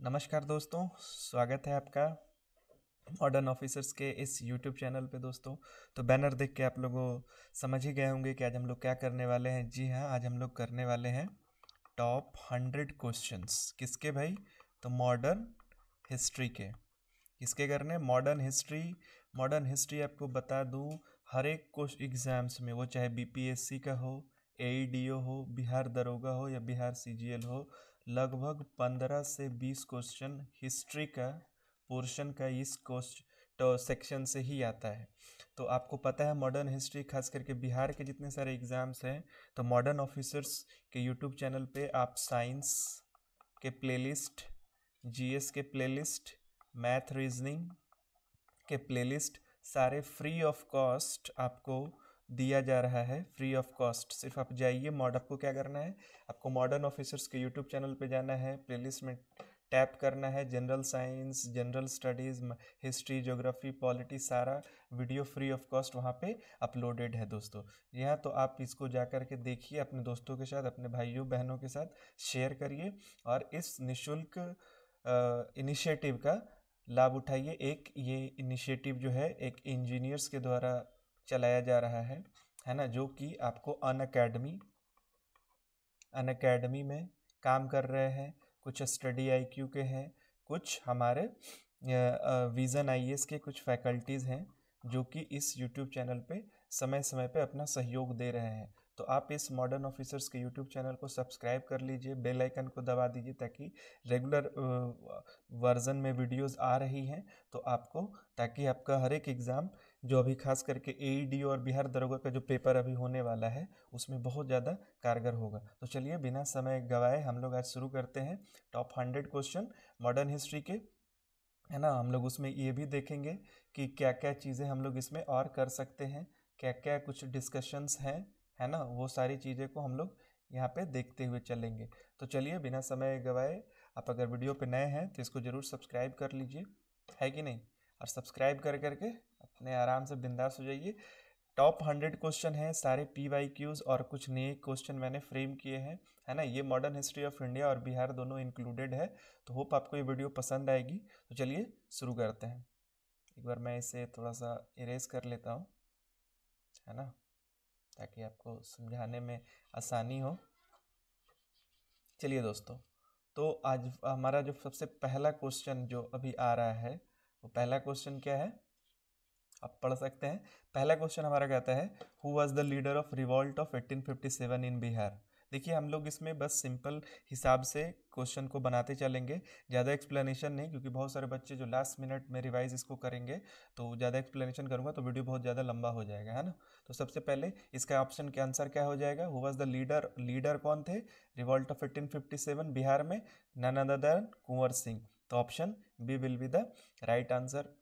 नमस्कार दोस्तों, स्वागत है आपका मॉडर्न ऑफिसर्स के इस यूट्यूब चैनल पे दोस्तों। तो बैनर देख के आप लोगों समझ ही गए होंगे कि आज हम लोग क्या करने वाले हैं। जी हाँ, आज हम लोग करने वाले हैं टॉप 100 क्वेश्चंस। किसके भाई? तो मॉडर्न हिस्ट्री के। किसके करने? Modern history. मॉडर्न हिस्ट्री आपको बता दूं, हर एक कुछ एग्जाम्स में, वो चाहे बीपीएससी का हो, एईडीओ हो, बिहार दरोगा हो या बिहार सीजीएल हो, लगभग 15 से 20 क्वेश्चन हिस्ट्री का पोर्शन का इस क्वेश्चन तो सेक्शन से ही आता है। तो आपको पता है मॉडर्न हिस्ट्री, खास करके बिहार के जितने सारे एग्ज़ाम्स हैं, तो मॉडर्न ऑफिसर्स के यूट्यूब चैनल पे आप साइंस के प्लेलिस्ट, जीएस के प्लेलिस्ट, मैथ रीजनिंग के प्लेलिस्ट सारे फ्री ऑफ कॉस्ट आपको दिया जा रहा है। फ्री ऑफ कॉस्ट, सिर्फ आप जाइए आपको क्या करना है, आपको मॉडर्न ऑफिसर्स के यूट्यूब चैनल पे जाना है, प्लेलिस्ट में टैप करना है, general science, general studies, history, geography, polity, सारा वीडियो फ्री ऑफ कॉस्ट वहाँ पे अपलोडेड है दोस्तों। यहाँ तो आप इसको जा कर के देखिए, अपने दोस्तों के साथ, अपने भाइयों बहनों के साथ शेयर करिए और इस निशुल्क इनिशिएटिव का लाभ उठाइए। एक ये इनिशिएटिव जो है एक इंजीनियर्स के द्वारा चलाया जा रहा है ना, जो कि आपको अन अकेडमी में काम कर रहे हैं। कुछ स्टडी आईक्यू के हैं, कुछ हमारे विज़न आईएएस के कुछ फैकल्टीज़ हैं जो कि इस यूट्यूब चैनल पे समय समय पे अपना सहयोग दे रहे हैं। तो आप इस मॉडर्न ऑफिसर्स के यूट्यूब चैनल को सब्सक्राइब कर लीजिए, बेल आइकन को दबा दीजिए, ताकि रेगुलर वर्जन में वीडियोस आ रही हैं तो आपको, ताकि आपका हर एक एग्ज़ाम जो अभी खास करके एईडी और बिहार दरोगा का जो पेपर अभी होने वाला है उसमें बहुत ज़्यादा कारगर होगा। तो चलिए बिना समय गवाए हम लोग आज शुरू करते हैं टॉप 100 क्वेश्चन मॉडर्न हिस्ट्री के, है ना। हम लोग उसमें ये भी देखेंगे कि क्या क्या चीज़ें हम लोग इसमें और कर सकते हैं, क्या क्या कुछ डिस्कशंस हैं, है ना। वो सारी चीज़ें को हम लोग यहाँ पे देखते हुए चलेंगे। तो चलिए बिना समय गवाए, आप अगर वीडियो पे नए हैं तो इसको ज़रूर सब्सक्राइब कर लीजिए, है कि नहीं। और सब्सक्राइब कर करके अपने आराम से बिंदास हो जाइए। टॉप 100 क्वेश्चन हैं, सारे पीवाईक्यूज और कुछ नए क्वेश्चन मैंने फ्रेम किए हैं, है ना। ये मॉडर्न हिस्ट्री ऑफ इंडिया और बिहार दोनों इंक्लूडेड है। तो होप आपको ये वीडियो पसंद आएगी। तो चलिए शुरू करते हैं। एक बार मैं इसे थोड़ा सा इरेज कर लेता हूँ, है ना, ताकि आपको समझाने में आसानी हो। चलिए दोस्तों, तो आज हमारा जो सबसे पहला क्वेश्चन जो अभी आ रहा है, वो पहला क्वेश्चन क्या है, आप पढ़ सकते हैं। पहला क्वेश्चन हमारा कहता है, who was the leader of revolt of 1857 इन बिहार। देखिए हम लोग इसमें बस सिंपल हिसाब से क्वेश्चन को बनाते चलेंगे, ज़्यादा एक्सप्लेनेशन नहीं, क्योंकि बहुत सारे बच्चे जो लास्ट मिनट में रिवाइज इसको करेंगे, तो ज़्यादा एक्सप्लेनेशन करूंगा तो वीडियो बहुत ज़्यादा लंबा हो जाएगा, है ना। तो सबसे पहले इसका ऑप्शन के आंसर क्या हो जाएगा, who was the leader. Leader कौन थे रिवॉल्ट ऑफ 1857 बिहार में? None other than Kunwar Singh. तो option B will be the right answer.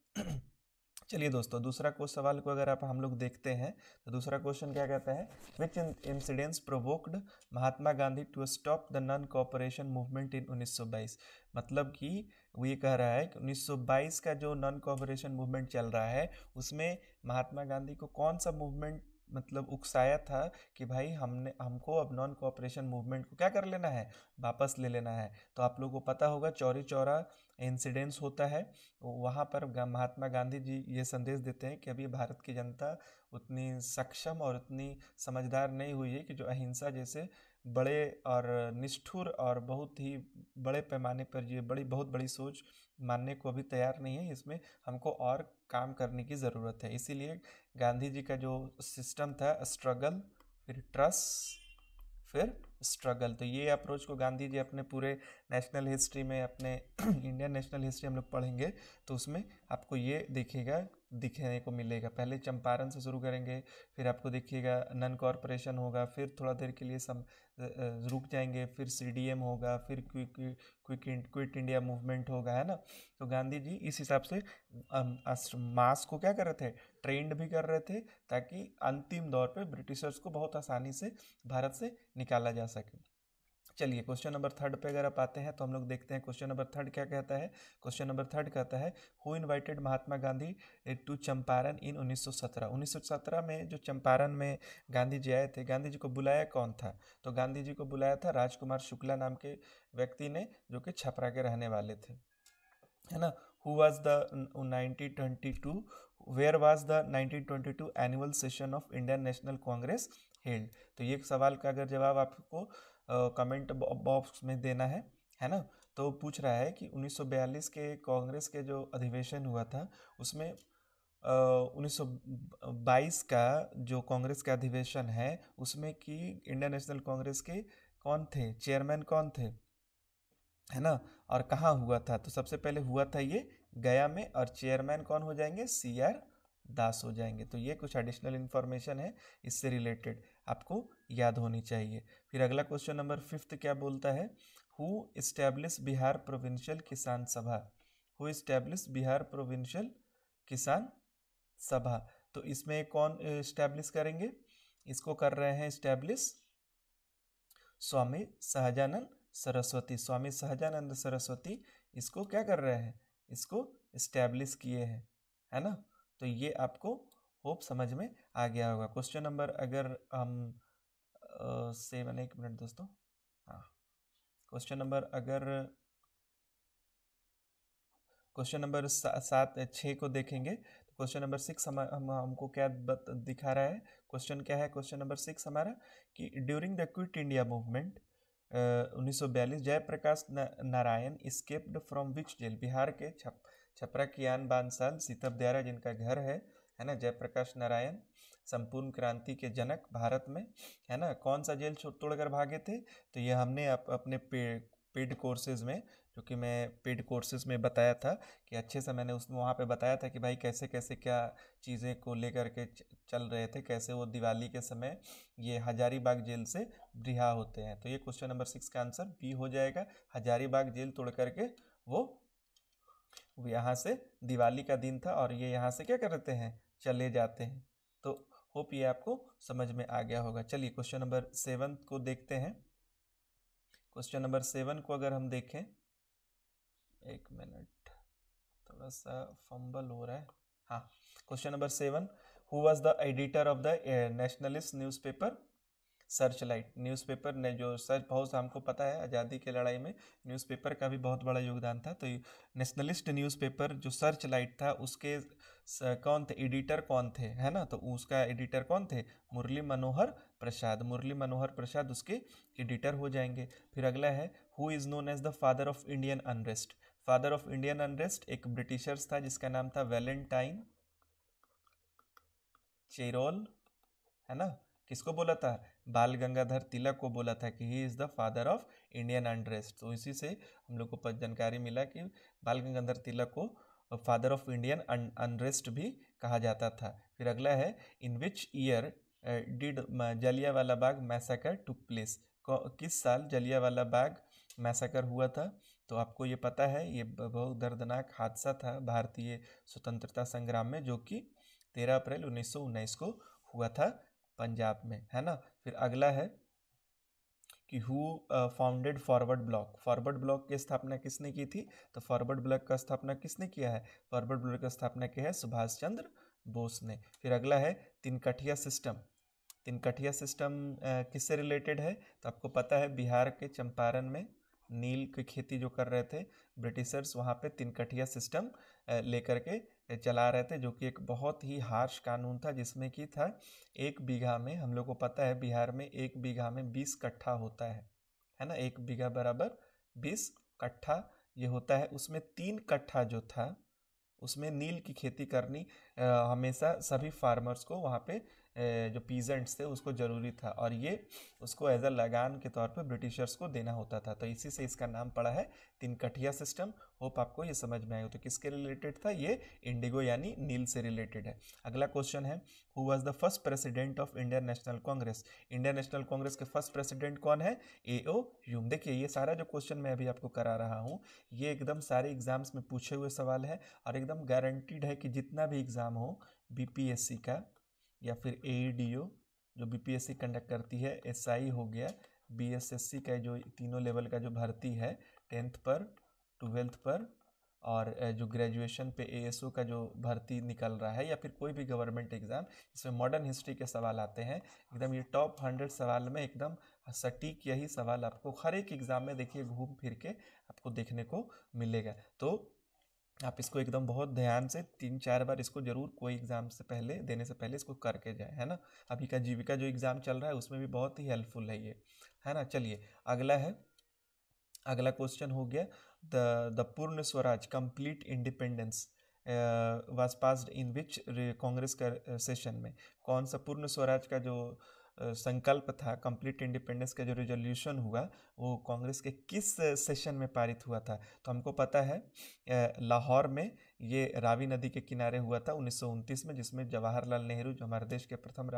चलिए दोस्तों, दूसरा क्वेश्चन सवाल को अगर आप हम लोग देखते हैं तो दूसरा क्वेश्चन क्या कहता है, which incidents provoked Mahatma Gandhi to stop the non cooperation movement in 1922। मतलब कि वो ये कह रहा है कि 1922 का जो नॉन कोऑपरेशन मूवमेंट चल रहा है उसमें महात्मा गांधी को कौन सा मूवमेंट मतलब उकसाया था कि भाई हमको अब नॉन कोऑपरेशन मूवमेंट को क्या कर लेना है, वापस ले लेना है। तो आप लोगों को पता होगा चौरी चौरा इंसिडेंट्स होता है, वहाँ पर महात्मा गांधी जी ये संदेश देते हैं कि अभी भारत की जनता उतनी सक्षम और उतनी समझदार नहीं हुई है कि जो अहिंसा जैसे बड़े और निष्ठुर और बहुत ही बड़े पैमाने पर ये बहुत बड़ी सोच मानने को अभी तैयार नहीं है। इसमें हमको और काम करने की ज़रूरत है। इसीलिए गांधी जी का जो सिस्टम था, स्ट्रगल फिर ट्रस्ट फिर स्ट्रगल, तो ये अप्रोच को गांधी जी अपने पूरे नेशनल हिस्ट्री में, अपने इंडियन नेशनल हिस्ट्री हम लोग पढ़ेंगे तो उसमें आपको ये दिखने को मिलेगा। पहले चंपारण से शुरू करेंगे, फिर आपको देखिएगा नन कॉरपोरेशन होगा, फिर थोड़ा देर के लिए रुक जाएंगे, फिर सीडीएम होगा, फिर क्विट इंडिया मूवमेंट होगा, है ना। तो गांधी जी इस हिसाब से मास को क्या कर रहे थे, ट्रेंड भी कर रहे थे, ताकि अंतिम दौर पे ब्रिटिशर्स को बहुत आसानी से भारत से निकाला जा सके। चलिए क्वेश्चन नंबर 3 पे अगर आप आते हैं तो हम लोग देखते हैं क्वेश्चन नंबर 3 क्या कहता है। क्वेश्चन नंबर 3 कहता है who invited Mahatma Gandhi to Champaran in 1917। 1917 में जो चंपारण में गांधी जी आए थे, गांधी जी को बुलाया कौन था? तो गांधी जी को बुलाया था राजकुमार शुक्ला नाम के व्यक्ति ने, जो कि छपरा के रहने वाले थे, है ना। Who was the 1922 where was the 1922 annual session of Indian National Congress held? तो ये सवाल का अगर जवाब आपको कमेंट बॉक्स में देना है ना। तो पूछ रहा है कि 1942 के कांग्रेस के जो अधिवेशन हुआ था उसमें 1922 का जो कांग्रेस का अधिवेशन है उसमें कि इंडियन नेशनल कांग्रेस के कौन थे, चेयरमैन कौन थे, है ना, और कहाँ हुआ था? तो सबसे पहले हुआ था ये गया में, और चेयरमैन कौन हो जाएंगे? CR दास हो जाएंगे। तो ये कुछ एडिशनल इन्फॉर्मेशन है, इससे रिलेटेड आपको याद होनी चाहिए। फिर अगला क्वेश्चन नंबर 5 क्या बोलता है? हु इस्टेब्लिश बिहार प्रोविंशियल किसान सभा? हु इस्टेब्लिश बिहार प्रोविंशियल किसान सभा? तो इसमें कौन इस्टेब्लिश करेंगे? इसको कर रहे हैं इस्टेब्लिश स्वामी सहजानंद सरस्वती। स्वामी सहजानंद सरस्वती इसको क्या कर रहे हैं? इसको इस्टेब्लिश किए हैं, है ना। तो ये आपको होप समझ में आ गया होगा। क्वेश्चन नंबर अगर हम 7, एक मिनट दोस्तों, हाँ, क्वेश्चन नंबर अगर क्वेश्चन नंबर 6 को देखेंगे तो क्वेश्चन नंबर 6 हमको क्या दिखा रहा है? क्वेश्चन क्या है क्वेश्चन नंबर 6 हमारा कि during the quit India movement 1942 Jayaprakash Narayan escaped from which jail? Bihar के छपरा कियान बांसल सीतबद्यारा जिनका घर है ना, जयप्रकाश नारायण संपूर्ण क्रांति के जनक भारत में, है ना, कौन सा जेल तोड़कर भागे थे? तो ये हमने अपने पेड कोर्सेज में, जो कि मैं पेड कोर्सेज में बताया था कि अच्छे से मैंने उसमें वहाँ पे बताया था कि भाई कैसे कैसे क्या चीज़ें को लेकर के चल रहे थे, कैसे वो दिवाली के समय ये हजारीबाग जेल से रिहा होते हैं। तो ये क्वेश्चन नंबर 6 का आंसर बी हो जाएगा। हजारीबाग जेल तोड़ करके वो यहाँ से, दिवाली का दिन था और ये यहाँ से क्या करते हैं? चले जाते हैं। तो होप ये आपको समझ में आ गया होगा। चलिए क्वेश्चन नंबर 7 को देखते हैं। क्वेश्चन नंबर 7 को अगर हम देखें, एक मिनट, थोड़ा सा फंबल हो रहा है। हाँ, question number 7, who was the editor of the nationalist newspaper Searchlight? Newspaper ने जो सर्च, बहुत हमको पता है आज़ादी की लड़ाई में न्यूज़पेपर का भी बहुत बड़ा योगदान था। तो नेशनलिस्ट न्यूज़पेपर जो सर्चलाइट था उसके कौन थे एडिटर, कौन थे, है ना? तो उसका एडिटर कौन थे? मुरली मनोहर प्रसाद। मुरली मनोहर प्रसाद उसके एडिटर हो जाएंगे। फिर अगला है who is known as the father of Indian unrest? Father of Indian unrest एक ब्रिटिशर्स था जिसका नाम था वैलेंटाइन चेरोल, है ना। किसको बोला था? बाल गंगाधर तिलक को बोला था कि he is the father of Indian unrest. तो इसी से हम लोग को जानकारी मिला कि बाल गंगाधर तिलक को फादर ऑफ इंडियन अनरेस्ट भी कहा जाता था। फिर अगला है in which year did Jallianwala Bagh massacre took place? किस साल जलियांवाला बाग मैसेकर हुआ था? तो आपको ये पता है, ये बहुत दर्दनाक हादसा था भारतीय स्वतंत्रता संग्राम में, जो कि 13 अप्रैल 1919 को हुआ था पंजाब में, है ना। फिर अगला है कि who founded forward block? Forward block की स्थापना किसने की थी? तो फॉरवर्ड ब्लॉक का स्थापना किसने किया है? फॉरवर्ड ब्लॉक का स्थापना किया है सुभाष चंद्र बोस ने। फिर अगला है तिनकठिया सिस्टम। तिनकठिया सिस्टम किससे रिलेटेड है? तो आपको पता है बिहार के चंपारण में नील की खेती जो कर रहे थे ब्रिटिशर्स, वहाँ पे तिनकठिया सिस्टम लेकर के चला रहे थे, जो कि एक बहुत ही हार्श कानून था, जिसमें कि था 1 बीघा में, हम लोग को पता है बिहार में 1 बीघा में 20 कट्ठा होता है ना, 1 बीघा बराबर 20 कट्ठा ये होता है। उसमें 3 कट्ठा जो था उसमें नील की खेती करनी हमेशा सभी फार्मर्स को वहाँ पे जो पीजेंट्स थे उसको ज़रूरी था, और ये उसको एज अ लगान के तौर पे ब्रिटिशर्स को देना होता था। तो इसी से इसका नाम पड़ा है तिनकठिया सिस्टम। होप आपको ये समझ में आएगा। तो किसके रिलेटेड था? ये इंडिगो यानी नील से रिलेटेड है। अगला क्वेश्चन है who was the first president of Indian National Congress? Indian National Congress के फर्स्ट प्रेसिडेंट कौन है? A.O. ह्यूम। देखिए ये सारा जो क्वेश्चन मैं अभी आपको करा रहा हूँ ये एकदम सारे एग्जाम्स में पूछे हुए सवाल है, और एकदम गारंटीड है कि जितना भी एग्ज़ाम हो BPSC का या फिर AEDO जो BPSC कंडक्ट करती है, SI हो गया, BSSC का जो तीनों लेवल का जो भर्ती है 10th पर, 12th पर और जो ग्रेजुएशन पे ASO का जो भर्ती निकल रहा है या फिर कोई भी गवर्नमेंट एग्ज़ाम, इसमें मॉडर्न हिस्ट्री के सवाल आते हैं एकदम। ये टॉप 100 सवाल में एकदम सटीक यही सवाल आपको हर एक एग्ज़ाम में देखिए घूम फिर के आपको देखने को मिलेगा। तो आप इसको एकदम बहुत ध्यान से 3-4 बार इसको जरूर कोई एग्ज़ाम से पहले देने से पहले इसको करके जाए, है ना। अभी का जीविका जो एग्ज़ाम चल रहा है उसमें भी बहुत ही हेल्पफुल है ये, है ना। चलिए अगला है, अगला क्वेश्चन हो गया the Purna Swaraj complete independence was passed in which Congress का सेशन में। कौन सा पूर्ण स्वराज का जो संकल्प था, कंप्लीट इंडिपेंडेंस का जो रेजोल्यूशन हुआ, वो कांग्रेस के किस सेशन में पारित हुआ था। तो हमको पता है लाहौर में ये रावी नदी के किनारे हुआ था 1929 में, जिसमें जवाहरलाल नेहरू जो हमारे देश के प्रथम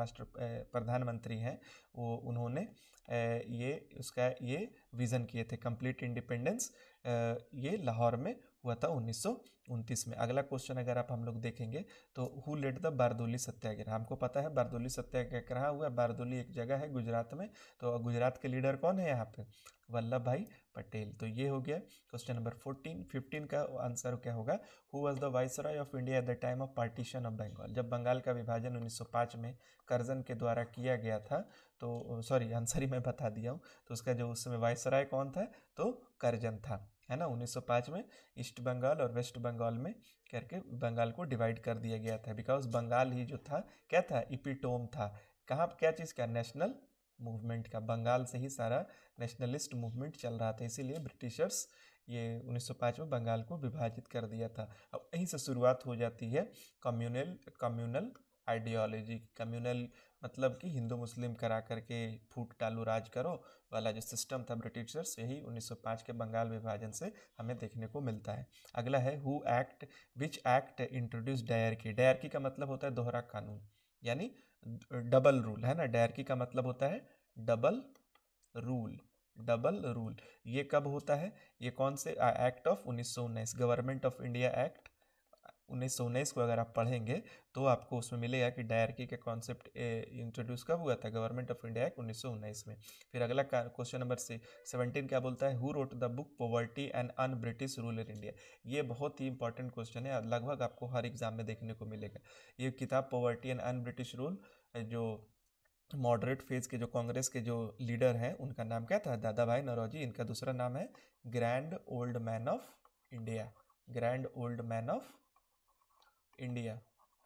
प्रधानमंत्री हैं, वो उन्होंने ये विज़न किए थे कंप्लीट इंडिपेंडेंस। ये लाहौर में हुआ था 1929 में। अगला क्वेश्चन अगर आप हम लोग देखेंगे तो who lead the Bardoli Satyagraha. हमको पता है बारदोली सत्याग्रह कहाँ हुआ। बारदोली एक जगह है गुजरात में। तो गुजरात के लीडर कौन है यहाँ पे, वल्लभ भाई पटेल। तो ये हो गया क्वेश्चन नंबर 14। 15 का आंसर क्या होगा, who was the viceroy of India at the time of partition of Bengal. जब बंगाल का विभाजन 1905 में कर्जन के द्वारा किया गया था, तो सॉरी आंसर ही मैं बता दिया हूँ। तो उसका जो उस समय वाइसरॉय कौन था, तो कर्जन था, है ना। 1905 में ईस्ट बंगाल और वेस्ट बंगाल में करके बंगाल को डिवाइड कर दिया गया था, बिकॉज बंगाल ही जो था क्या था, इपिटोम था। कहाँ क्या चीज़ का, नेशनल मूवमेंट का। बंगाल से ही सारा नेशनलिस्ट मूवमेंट चल रहा था, इसीलिए ब्रिटिशर्स ये 1905 में बंगाल को विभाजित कर दिया था। अब यहीं से शुरुआत हो जाती है कम्युनल आइडियोलॉजी। कम्युनल मतलब कि हिंदू मुस्लिम करा करके फूट डालो राज करो वाला जो सिस्टम था ब्रिटिशर्स, यही 1905 के बंगाल विभाजन से हमें देखने को मिलता है। अगला है which act introduce dyarchy. Dyarchy का मतलब होता है दोहरा कानून, यानी डबल रूल, है ना। डायरकी का मतलब होता है डबल रूल। ये कब होता है, ये कौन से act of 1919, government of India act 1919 को अगर आप पढ़ेंगे तो आपको उसमें मिलेगा कि डायरकी का कॉन्सेप्ट इंट्रोड्यूस कब हुआ था, गवर्नमेंट ऑफ इंडिया एक्ट 1919 में। फिर अगला क्वेश्चन नंबर 17 क्या बोलता है, who wrote the book poverty and un British rule in India. ये बहुत ही इंपॉर्टेंट क्वेश्चन है, लगभग आपको हर एग्जाम में देखने को मिलेगा। ये किताब poverty and un British rule, जो मॉडरेट फेज के जो कांग्रेस के जो लीडर हैं उनका नाम क्या था, दादा भाई नौरोजी। इनका दूसरा नाम है grand old man of India, grand old man of India,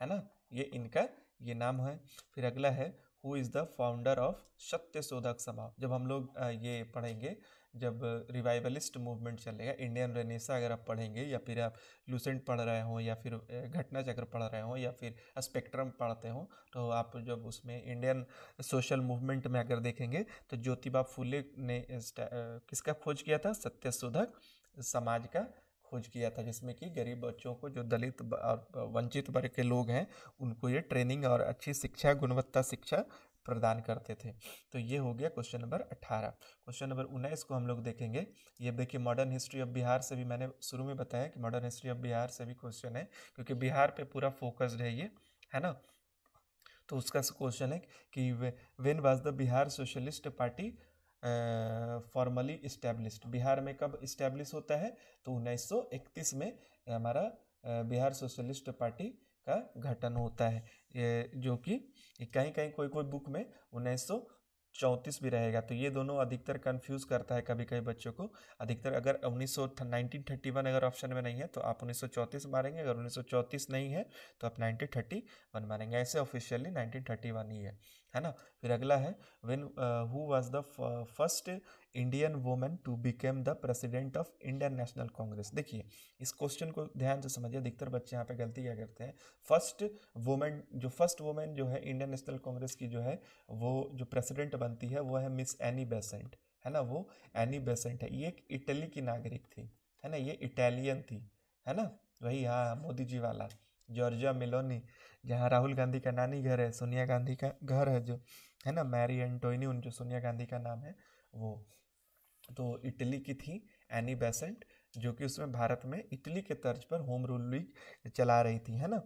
है ना। ये इनका ये नाम है। फिर अगला है who is the founder of सत्य शोधक सभा। जब हम लोग ये पढ़ेंगे, जब रिवाइवलिस्ट मूवमेंट चलेगा, इंडियन रेनेसा अगर आप पढ़ेंगे, या फिर आप लूसेंट पढ़ रहे हो, या फिर घटना चक्र पढ़ रहे हो, या फिर स्पेक्ट्रम पढ़ते हो, तो आप जब उसमें इंडियन सोशल मूवमेंट में अगर देखेंगे तो ज्योतिबा फुले ने किसका खोज किया था, सत्य शोधक समाज का खोज किया था, जिसमें कि गरीब बच्चों को, जो दलित और वंचित वर्ग के लोग हैं, उनको ये ट्रेनिंग और अच्छी शिक्षा, गुणवत्ता शिक्षा प्रदान करते थे। तो ये हो गया क्वेश्चन नंबर 18। क्वेश्चन नंबर 19 को हम लोग देखेंगे। ये देखिए मॉडर्न हिस्ट्री ऑफ बिहार से भी, मैंने शुरू में बताया कि मॉडर्न हिस्ट्री ऑफ बिहार से भी क्वेश्चन है, क्योंकि बिहार पे पूरा फोकस्ड है ये, है ना। तो उसका क्वेश्चन है कि when was the Bihar socialist party formally established. Bihar में कब इस्टेब्लिश होता है, तो 1931 में हमारा बिहार सोशलिस्ट पार्टी का गठन होता है। जो कि कहीं कहीं कोई कोई बुक में 1934 भी रहेगा। तो ये दोनों अधिकतर कंफ्यूज करता है कभी कभी बच्चों को। अधिकतर अगर 1931 अगर ऑप्शन में नहीं है तो आप 1934 मारेंगे, अगर 1934 नहीं है तो आप 1931 मारेंगे। ऐसे ऑफिशियली 1931 ही है ना। फिर अगला है when who was the first Indian women to became the president of Indian National Congress. देखिए इस क्वेश्चन को ध्यान से समझिए, अधिकतर बच्चे यहाँ पे गलती क्या करते हैं। फर्स्ट वुमेन जो है इंडियन नेशनल कांग्रेस की, जो है वो जो प्रेसिडेंट बनती है वो है मिस एनी बेसेंट, है ना। वो एनी बेसेंट है, ये एक इटली की नागरिक थी, है ना। ये इटालियन थी, है ना। वही हाँ मोदी जी वाला जॉर्जिया मेलोनी, जहाँ राहुल गांधी का नानी घर है, सोनिया गांधी का घर है, जो है ना मैरी एंटोनी जो सोनिया गांधी का नाम है वो। तो इटली की थी एनी बेसेंट, जो कि उसमें भारत में इटली के तर्ज पर होम रूल चला रही थी, है ना।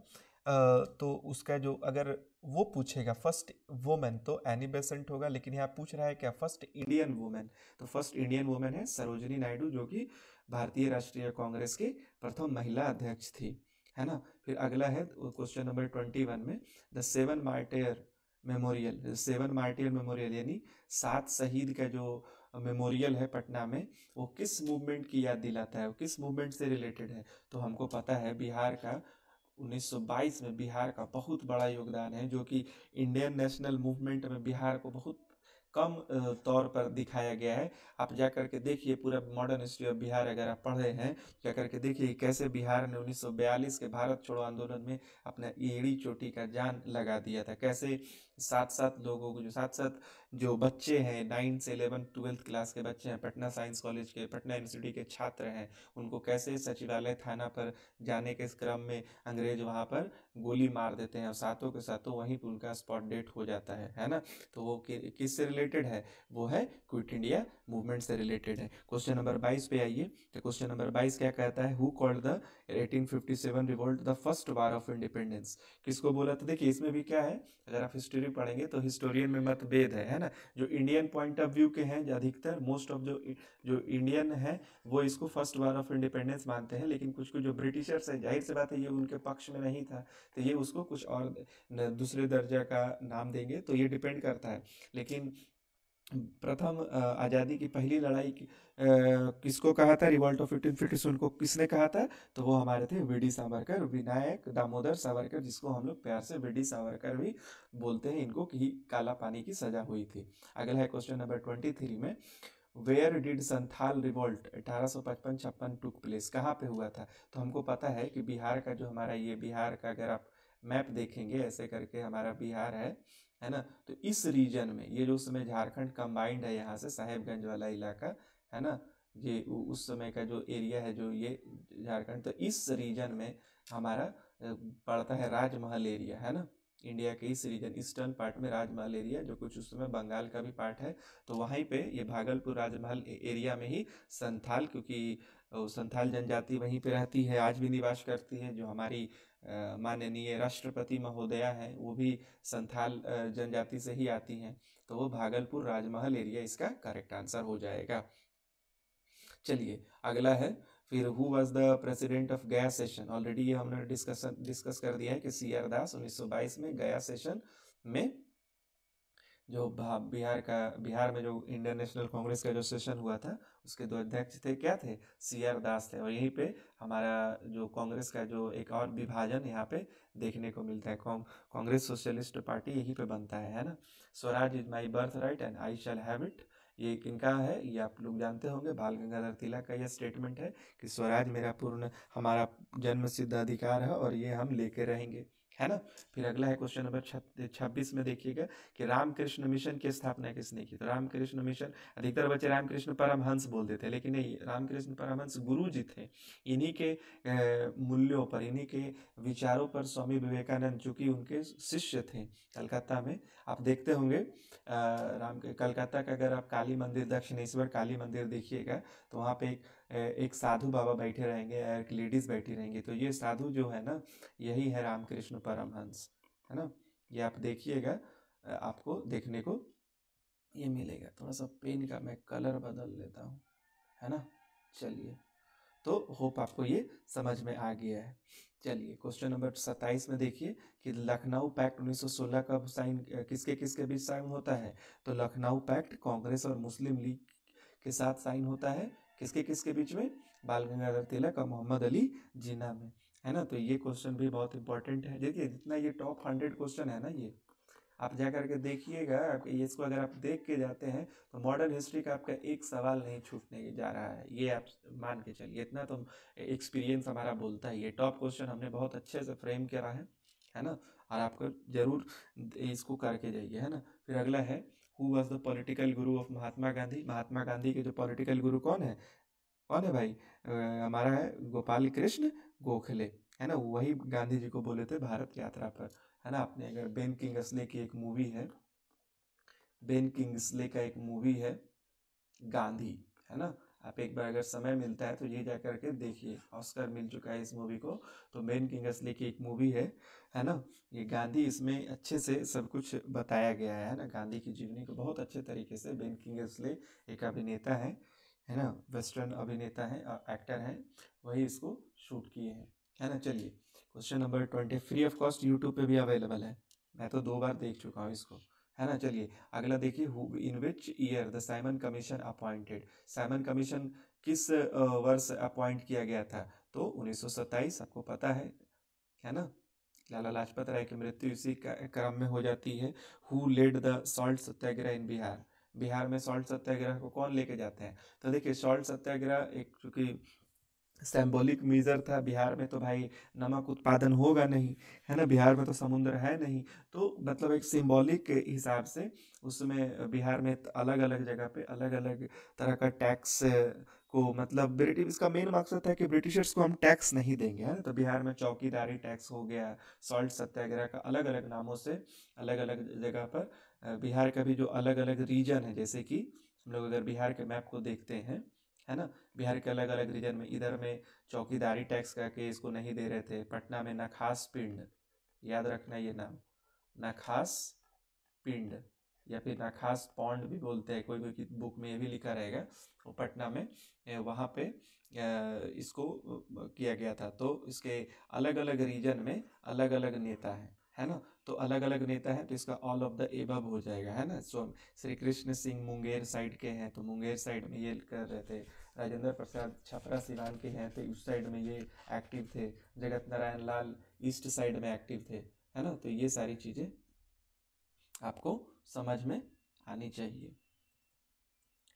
तो उसका जो अगर वो पूछेगा फर्स्ट वुमेन तो एनी बेसेंट होगा, लेकिन यहाँ पूछ रहा है क्या फर्स्ट इंडियन वुमेन, तो फर्स्ट इंडियन वुमेन है सरोजिनी नायडू, जो कि भारतीय राष्ट्रीय कांग्रेस की प्रथम महिला अध्यक्ष थी, है ना। फिर अगला है क्वेश्चन नंबर 21 में, the seven martyr memorial, seven martyr memorial यानी 7 शहीद का जो मेमोरियल है पटना में, वो किस मूवमेंट की याद दिलाता है, वो किस मूवमेंट से रिलेटेड है। तो हमको पता है बिहार का 1922 में बिहार का बहुत बड़ा योगदान है, जो कि इंडियन नेशनल मूवमेंट में बिहार को बहुत कम तौर पर दिखाया गया है। आप जा करके देखिए पूरा मॉडर्न हिस्ट्री ऑफ बिहार अगर आप पढ़ रहे हैं, जा करके देखिए कैसे बिहार ने 1942 के भारत छोड़ो आंदोलन में अपना एड़ी चोटी का जान लगा दिया था, कैसे सात सात लोगों को, जो सात सात जो बच्चे हैं 9 से 11 12th क्लास के बच्चे हैं, पटना साइंस कॉलेज के, पटना यूनिवर्सिटी के छात्र हैं, उनको कैसे सचिवालय थाना पर जाने के क्रम में अंग्रेज वहाँ पर गोली मार देते हैं और सातों के सातों वहीं पर उनका स्पॉट डेट हो जाता है ना। तो वो किससे रिलेटेड है, वो है क्विट इंडिया मूवमेंट से रिलेटेड है। क्वेश्चन नंबर 22 पे आइए, तो क्वेश्चन नंबर 22 क्या कहता है, who called the 1857 revolt the first war of independence, किसको बोला था। देखिए इसमें भी क्या है, अगर आप हिस्ट्री पढ़ेंगे तो हिस्टोरियन में मतभेद है ना। जो इंडियन पॉइंट ऑफ व्यू के हैं, अधिकतर मोस्ट ऑफ जो इंडियन है वो इसको फर्स्ट वार ऑफ इंडिपेंडेंस मानते हैं, लेकिन कुछ कुछ जो ब्रिटिशर्स है, जाहिर सी बात है ये उनके पक्ष में नहीं था, तो ये उसको कुछ और दूसरे दर्जा का नाम देंगे, तो ये डिपेंड करता है। लेकिन प्रथम आज़ादी की पहली लड़ाई किसको कहा था, रिवॉल्ट ऑफ 1857 को किसने कहा था, तो वो हमारे थे वीडी सावरकर, विनायक दामोदर सावरकर, जिसको हम लोग प्यार से वीडी सावरकर भी बोलते हैं, इनको कि काला पानी की सजा हुई थी। अगला है क्वेश्चन नंबर 23 में, where did Santhal revolt 1855-56 took place, कहाँ पे हुआ था। तो हमको पता है कि बिहार का जो हमारा ये बिहार का अगर आप मैप देखेंगे ऐसे करके हमारा बिहार है ना, तो इस रीजन में ये जो उस समय झारखंड कंबाइंड है यहाँ से साहेबगंज वाला इलाका, है ना, ये उस समय का जो एरिया है जो ये झारखंड, तो इस रीजन में हमारा पड़ता है राजमहल एरिया, है ना। इंडिया के इस रीजन ईस्टर्न पार्ट में राजमहल एरिया, जो कुछ उस समय बंगाल का भी पार्ट है, तो वहीं पे ये भागलपुर राजमहल एरिया में ही संथाल, क्योंकि संथाल जनजाति वहीं पे रहती है, आज भी निवास करती है, जो हमारी माननीय राष्ट्रपति महोदया हैं वो भी संथाल जनजाति से ही आती हैं, तो वो भागलपुर राजमहल एरिया इसका करेक्ट आंसर हो जाएगा। चलिए अगला है, फिर who was the president of गया सेशन, ऑलरेडी ये हमने डिस्कस कर दिया है कि सी.आर. दास 1922 में गया सेशन में जो बिहार में जो इंडियन नेशनल कांग्रेस का जो सेशन हुआ था उसके 2 अध्यक्ष थे, क्या थे, सी.आर. दास थे, और यहीं पे हमारा जो कांग्रेस का जो एक और विभाजन यहाँ पे देखने को मिलता है, कांग्रेस सोशलिस्ट पार्टी यहीं पे बनता है ना। Swaraj is my birth right and I shall have it, ये किनका है, ये आप लोग जानते होंगे, बाल गंगाधर तिलक का ये स्टेटमेंट है कि स्वराज मेरा पूर्ण हमारा जन्म सिद्ध अधिकार है और ये हम लेके रहेंगे, है ना। फिर अगला है क्वेश्चन नंबर 26 में देखिएगा कि रामकृष्ण मिशन की स्थापना किसने की। तो रामकृष्ण मिशन, अधिकतर बच्चे रामकृष्ण परमहंस बोल देते हैं, लेकिन नहीं, रामकृष्ण परमहंस गुरु जी थे। इन्हीं के मूल्यों पर, इन्हीं के विचारों पर स्वामी विवेकानंद, चूंकि उनके शिष्य थे, कलकत्ता में आप देखते होंगे कलकत्ता का अगर आप काली मंदिर, दक्षिणेश्वर काली मंदिर देखिएगा, तो वहाँ पे एक साधु बाबा बैठे रहेंगे, एक लेडीज बैठी रहेंगी, तो ये साधु जो है ना, यही है रामकृष्ण परमहंस, है ना। ये आप देखिएगा, आपको देखने को ये मिलेगा। थोड़ा सा पेन का मैं कलर बदल लेता हूँ, है ना। चलिए, तो होप आपको ये समझ में आ गया है। चलिए क्वेश्चन नंबर 27 में देखिए कि लखनऊ पैक्ट 1916 कब साइन, किसके किसके बीच साइन होता है। तो लखनऊ पैक्ट कांग्रेस और मुस्लिम लीग के साथ साइन होता है, किसके किसके बीच में, बाल गंगाधर तिलक और मोहम्मद अली जिन्ना में, है ना। तो ये क्वेश्चन भी बहुत इंपॉर्टेंट है। देखिए जितना ये टॉप 100 क्वेश्चन है ना, ये आप जा करके देखिएगा, ये इसको अगर आप देख के जाते हैं तो मॉडर्न हिस्ट्री का आपका एक सवाल नहीं छूटने जा रहा है, ये आप मान के चलिए, इतना तो एक्सपीरियंस हमारा बोलता है। ये टॉप क्वेश्चन हमने बहुत अच्छे से फ्रेम करा है ना, और आपको जरूर इसको करके जाइए, है ना। फिर अगला है, who was the political Guru of Mahatma Gandhi. Mahatma Gandhi के जो पॉलिटिकल गुरु कौन है, कौन है भाई, हमारा है गोपाल कृष्ण गोखले, है ना, वही गांधी जी को बोले थे भारत यात्रा पर, है ना। आपने अगर बेन किंग्सले की एक मूवी है, बेन किंग्सले का एक मूवी है गांधी, है ना, आप एक बार अगर समय मिलता है तो ये जा करके देखिए, ऑस्कर मिल चुका है इस मूवी को। तो बेन किंग्सली की एक मूवी है ना, ये गांधी, इसमें अच्छे से सब कुछ बताया गया है ना, गांधी की जीवनी को बहुत अच्छे तरीके से। बेन किंग्सली एक अभिनेता है ना, वेस्टर्न अभिनेता है, एक्टर है, वही इसको शूट किए हैं, है ना। चलिए question number 20, free of cost YouTube पे भी अवेलेबल है, मैं तो 2 बार देख चुका हूँ इसको, है ना। चलिए अगला देखिए, in which year the Simon Commission appointed, Simon Commission किस वर्ष अपॉइंट किया गया था, तो 1927, आपको पता है ना। लाला लाजपत राय की मृत्यु इसी क्रम में हो जाती है। हु लेड द सॉल्ट सत्याग्रह इन बिहार, बिहार में सॉल्ट सत्याग्रह को कौन लेके जाते हैं, तो देखिए सॉल्ट सत्याग्रह एक चूंकि सिंबॉलिक मीजर था, बिहार में तो भाई नमक उत्पादन होगा नहीं, है ना, बिहार में तो समुद्र है नहीं, तो मतलब एक सिंबॉलिक हिसाब से उसमें बिहार में अलग अलग जगह पे अलग अलग तरह का टैक्स को, मतलब ब्रिटिश, इसका मेन मकसद था कि ब्रिटिशर्स को हम टैक्स नहीं देंगे, है ना। तो बिहार में चौकीदारी टैक्स हो गया, सॉल्ट सत्याग्रह का अलग अलग नामों से अलग अलग जगह पर बिहार का भी जो अलग अलग रीजन है, जैसे कि हम लोग अगर बिहार के मैप को देखते हैं, है ना, बिहार के अलग अलग रीजन में, इधर में चौकीदारी टैक्स का केस को नहीं दे रहे थे, पटना में नखास पिंड, याद रखना ये नाम, नखास पिंड या फिर नखास पौंड भी बोलते हैं, कोई कोई बुक में ये भी लिखा रहेगा, वो पटना में वहाँ पे इसको किया गया था। तो इसके अलग अलग रीजन में अलग अलग नेता हैं, है ना, तो अलग अलग नेता है, तो इसका ऑल ऑफ द एबव हो जाएगा, है ना। सो श्री कृष्ण सिंह मुंगेर साइड के हैं, तो मुंगेर साइड में ये कर रहे थे। राजेंद्र प्रसाद छपरा सिवान के हैं, तो उस साइड में ये एक्टिव थे। जगत नारायण लाल ईस्ट साइड में एक्टिव थे, है ना। तो ये सारी चीज़ें आपको समझ में आनी चाहिए।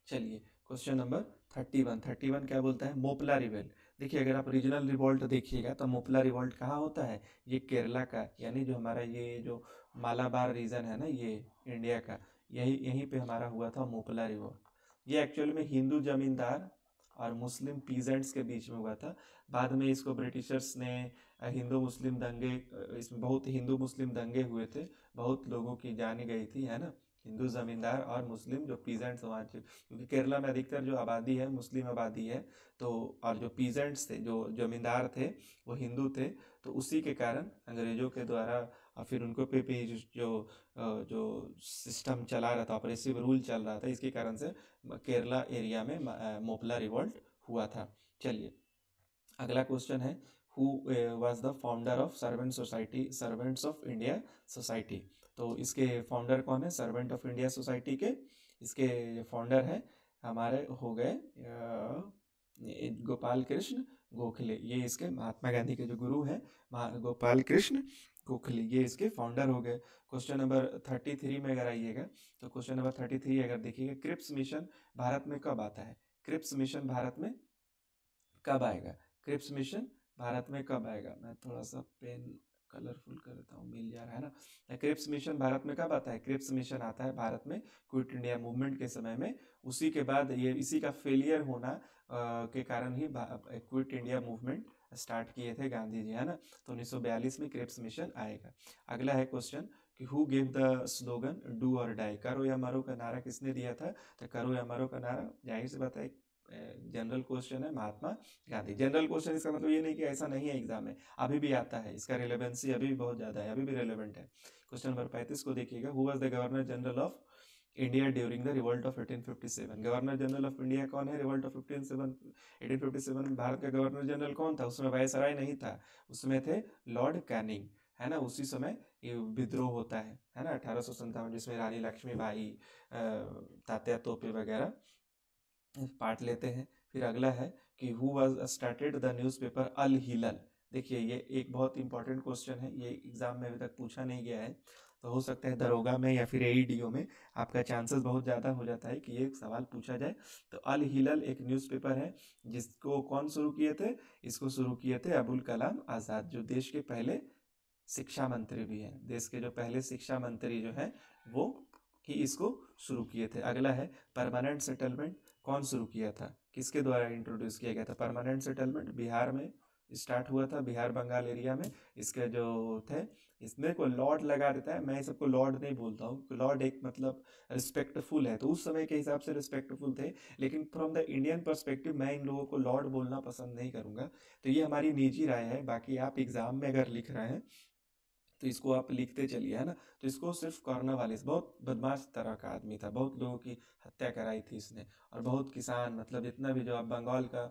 चलिए क्वेश्चन नंबर 31 क्या बोलता है, मोपला रिवेल। देखिए अगर आप रीजनल रिवॉल्ट देखिएगा तो मोपला रिवॉल्ट कहाँ होता है, ये केरला का, यानी जो हमारा ये जो मालाबार रीजन है ना, ये इंडिया का, यहीं पे हमारा हुआ था मोपला रिवॉल्ट। ये एक्चुअल में हिंदू जमींदार और मुस्लिम पीजेंट्स के बीच में हुआ था। बाद में इसको ब्रिटिशर्स ने हिंदू मुस्लिम दंगे, इसमें बहुत हिंदू मुस्लिम दंगे हुए थे, बहुत लोगों की जान गई थी, है ना। हिंदू जमींदार और मुस्लिम जो पीजेंट्स वहाँ, क्योंकि केरला में अधिकतर जो आबादी है मुस्लिम आबादी है, तो और जो पीजेंट्स थे, जो जमींदार थे, वो हिंदू थे, तो उसी के कारण अंग्रेजों के द्वारा और फिर उनको पे भी जो सिस्टम चला रहा था, ऑपरेसिव रूल चल रहा था, इसके कारण से केरला एरिया में मोपला रिवॉल्ट हुआ था। चलिए अगला क्वेश्चन है, who was the founder of servant society, servants of India society. तो इसके फाउंडर कौन है, सर्वेंट ऑफ इंडिया सोसाइटी के इसके फाउंडर हैं हमारे हो गए गोपाल कृष्ण गोखले, ये इसके महात्मा गांधी के जो गुरु हैं, गोपाल कृष्ण गोखले, ये इसके फाउंडर हो गए। क्वेश्चन नंबर 33 में अगर आइएगा, तो क्वेश्चन नंबर 33 अगर देखिएगा, क्रिप्स मिशन भारत में कब आता है, क्रिप्स मिशन भारत में कब आएगा, क्रिप्स मिशन भारत में कब आएगा, मैं थोड़ा सा पेन कलरफुल कर देता हूँ, मिल जा रहा है ना। क्रिप्स मिशन भारत में कब आता है, क्रिप्स मिशन आता है भारत में क्विट इंडिया मूवमेंट के समय में, उसी के बाद ये इसी का फेलियर होना के कारण ही क्विट इंडिया मूवमेंट स्टार्ट किए थे गांधी जी, है ना। तो 1942 में क्रिप्स मिशन आएगा। अगला है क्वेश्चन कि who give the slogan do और डाई, करो या मरो का नारा किसने दिया था, तो करो या मरो का नारा जाहिर सी बात है जनरल क्वेश्चन है, महात्मा गांधी। जनरल क्वेश्चन इसका मतलब ये नहीं कि ऐसा नहीं है एग्जाम में, अभी भी आता है, इसका रिलेवेंसी अभी भी बहुत ज़्यादा है, अभी भी रेलेवेंट है। क्वेश्चन नंबर 35 को देखिएगा, who was the governor general of India during the revolt of 1857। Governor general of India कौन है, रिवोल्ट ऑफ 1857 में भारत का गवर्नर जनरल कौन था, उसमें वायसराय नहीं था, उसमें थे लॉर्ड कैनिंग, है ना। उसी समय ये विद्रोह होता है ना, 1857, जिसमें रानी लक्ष्मीबाई, तात्या तोपे वगैरह पार्ट लेते हैं। फिर अगला है कि who was started the newspaper Al Hilal. देखिए ये एक बहुत इंपॉर्टेंट क्वेश्चन है, ये एग्जाम में अभी तक पूछा नहीं गया है, तो हो सकता है दरोगा में या फिर एईडीओ में आपका चांसेस बहुत ज़्यादा हो जाता है कि ये सवाल पूछा जाए। तो अल हिलल एक न्यूज़पेपर है, जिसको कौन शुरू किए थे, इसको शुरू किए थे अबुल कलाम आज़ाद, जो देश के पहले शिक्षा मंत्री भी हैं, देश के जो पहले शिक्षा मंत्री जो हैं वो ही इसको शुरू किए थे। अगला है परमानेंट सेटलमेंट कौन शुरू किया था, किसके द्वारा इंट्रोड्यूस किया गया था परमानेंट सेटलमेंट, बिहार में स्टार्ट हुआ था बिहार बंगाल एरिया में। इसके जो थे, इसमें को लॉर्ड लगा देता है, मैं सबको लॉर्ड नहीं बोलता हूँ, लॉर्ड एक मतलब रिस्पेक्टफुल है, तो उस समय के हिसाब से रिस्पेक्टफुल थे, लेकिन फ्रॉम द इंडियन पर्सपेक्टिव मैं इन लोगों को लॉर्ड बोलना पसंद नहीं करूँगा। तो ये हमारी निजी राय है, बाकी आप एग्जाम में अगर लिख रहे हैं तो इसको आप लिखते चलिए, है ना। तो इसको सिर्फ कॉर्नवालिस, बहुत बदमाश तरह का आदमी था, बहुत लोगों की हत्या कराई थी इसने, और बहुत किसान, मतलब जितना भी जो अब बंगाल का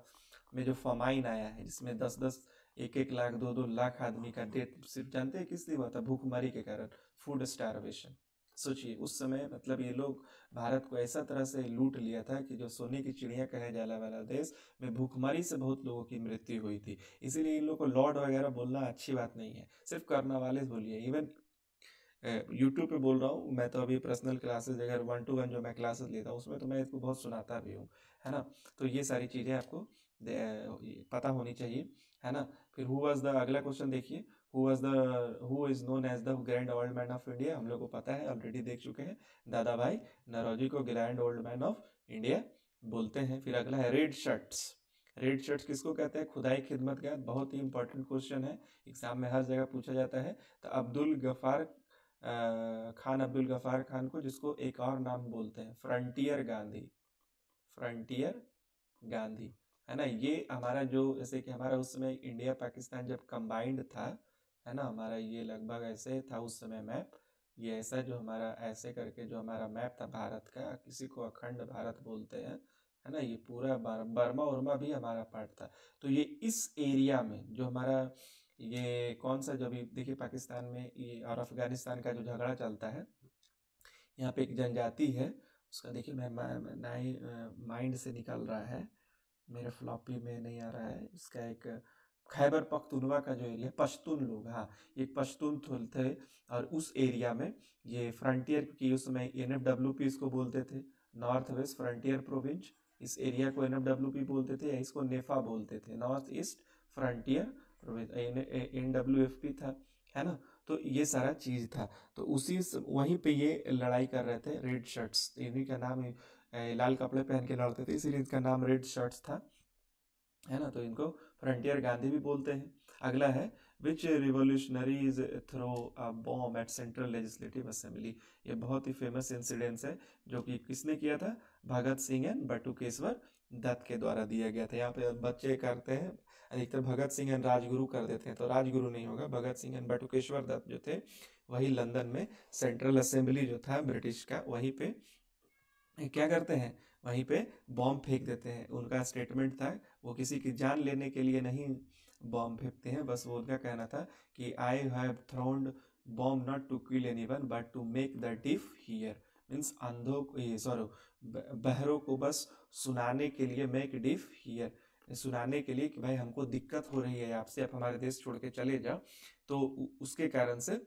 में जो फमाइन आया है जिसमें 10-10 1-1 लाख 2-2 लाख आदमी का डेथ सिर्फ जानते हैं किस लिए हुआ था? भूखमरी के कारण, फूड स्टारवेशन। सोचिए उस समय मतलब ये लोग भारत को ऐसा तरह से लूट लिया था कि जो सोने की चिड़िया कहे जाने वाला देश में भूखमरी से बहुत लोगों की मृत्यु हुई थी। इसीलिए इन लोगों को लॉर्ड वगैरह बोलना अच्छी बात नहीं है, सिर्फ कर्नावालिस बोलिए। इवन यूट्यूब पे बोल रहा हूँ मैं, तो अभी पर्सनल क्लासेस अगर 1-to-1 जो मैं क्लासेस लेता हूँ उसमें तो मैं इसको बहुत सुनाता भी हूँ, है ना। तो ये सारी चीज़ें आपको पता होनी चाहिए, है ना। फिर हु वाज द, अगला क्वेश्चन देखिए, who is known as the grand old man of India, हम लोग को पता है, ऑलरेडी देख चुके हैं, दादा भाई नौरोजी को grand old man of India बोलते हैं। फिर अगला है रेड शर्ट्स। रेड शर्ट्स किसको कहते हैं? खुदाई खिदमतगार, बहुत ही इंपॉर्टेंट क्वेश्चन है, एग्जाम में हर जगह पूछा जाता है। तो अब्दुल गफार खान, अब्दुल गफार खान को, जिसको एक और नाम बोलते हैं फ्रंटियर गांधी, फ्रंटियर गांधी, है ना। ये हमारा जो, जैसे कि हमारा उस समय इंडिया पाकिस्तान जब कंबाइंड था, है ना, हमारा ये लगभग ऐसे था उस समय मैप, ये ऐसा जो हमारा ऐसे करके जो हमारा मैप था भारत का, किसी को अखंड भारत बोलते हैं, है ना, ये पूरा बर्मा उर्मा भी हमारा पार्ट था। तो ये इस एरिया में जो हमारा ये कौन सा, जो अभी देखिए पाकिस्तान में ये और अफगानिस्तान का जो झगड़ा चलता है, यहाँ पे एक जनजाति है, उसका देखिए मैं माइंड से निकल रहा है, मेरे फ्लॉपी में नहीं आ रहा है, इसका एक खैबर पख्तूनवा का जो एरिया, पश्तून लोग, हाँ, ये पश्तून थे, और उस एरिया में ये फ्रंटियर, क्योंकि उस समय NFWP इसको बोलते थे, नॉर्थ वेस्ट फ्रंटियर प्रोविंस, इस एरिया को NFWP बोलते थे, या इसको नेफा बोलते थे, north east frontier province, NWFP था, है ना। तो ये सारा चीज था, तो वहीं पे ये लड़ाई कर रहे थे रेड शर्ट्स, इन्हीं का नाम लाल कपड़े पहन के लड़ते थे, इसीलिए इनका नाम रेड शर्ट्स था, है ना। तो इनको फ्रंटियर गांधी भी बोलते हैं। अगला है which revolutionaries throw a bomb at Central Legislative Assembly, ये बहुत ही फेमस इंसिडेंस है, जो कि किसने किया था? भगत सिंह एंड बटुकेश्वर दत्त के द्वारा दिया गया था। यहाँ पे बच्चे करते हैं अधिकतर भगत सिंह एंड राजगुरु कर देते हैं, तो राजगुरु नहीं होगा, भगत सिंह एंड बटुकेश्वर दत्त जो थे, वही लंदन में सेंट्रल असेंबली जो था ब्रिटिश का, वहीं पे क्या करते हैं, वहीं पे बॉम्ब फेंक देते हैं। उनका स्टेटमेंट था, वो किसी की जान लेने के लिए नहीं बॉम्ब फेंकते हैं, बस वो उनका कहना था कि I have thrown bomb not to kill anyone but to make the deaf hear, means अंधों को, सॉरी, बहरों को बस सुनाने के लिए, मेक डिफ हियर, सुनाने के लिए कि भाई हमको दिक्कत हो रही है आपसे, आप हमारे देश छोड़ के चले जाओ। तो उसके कारण से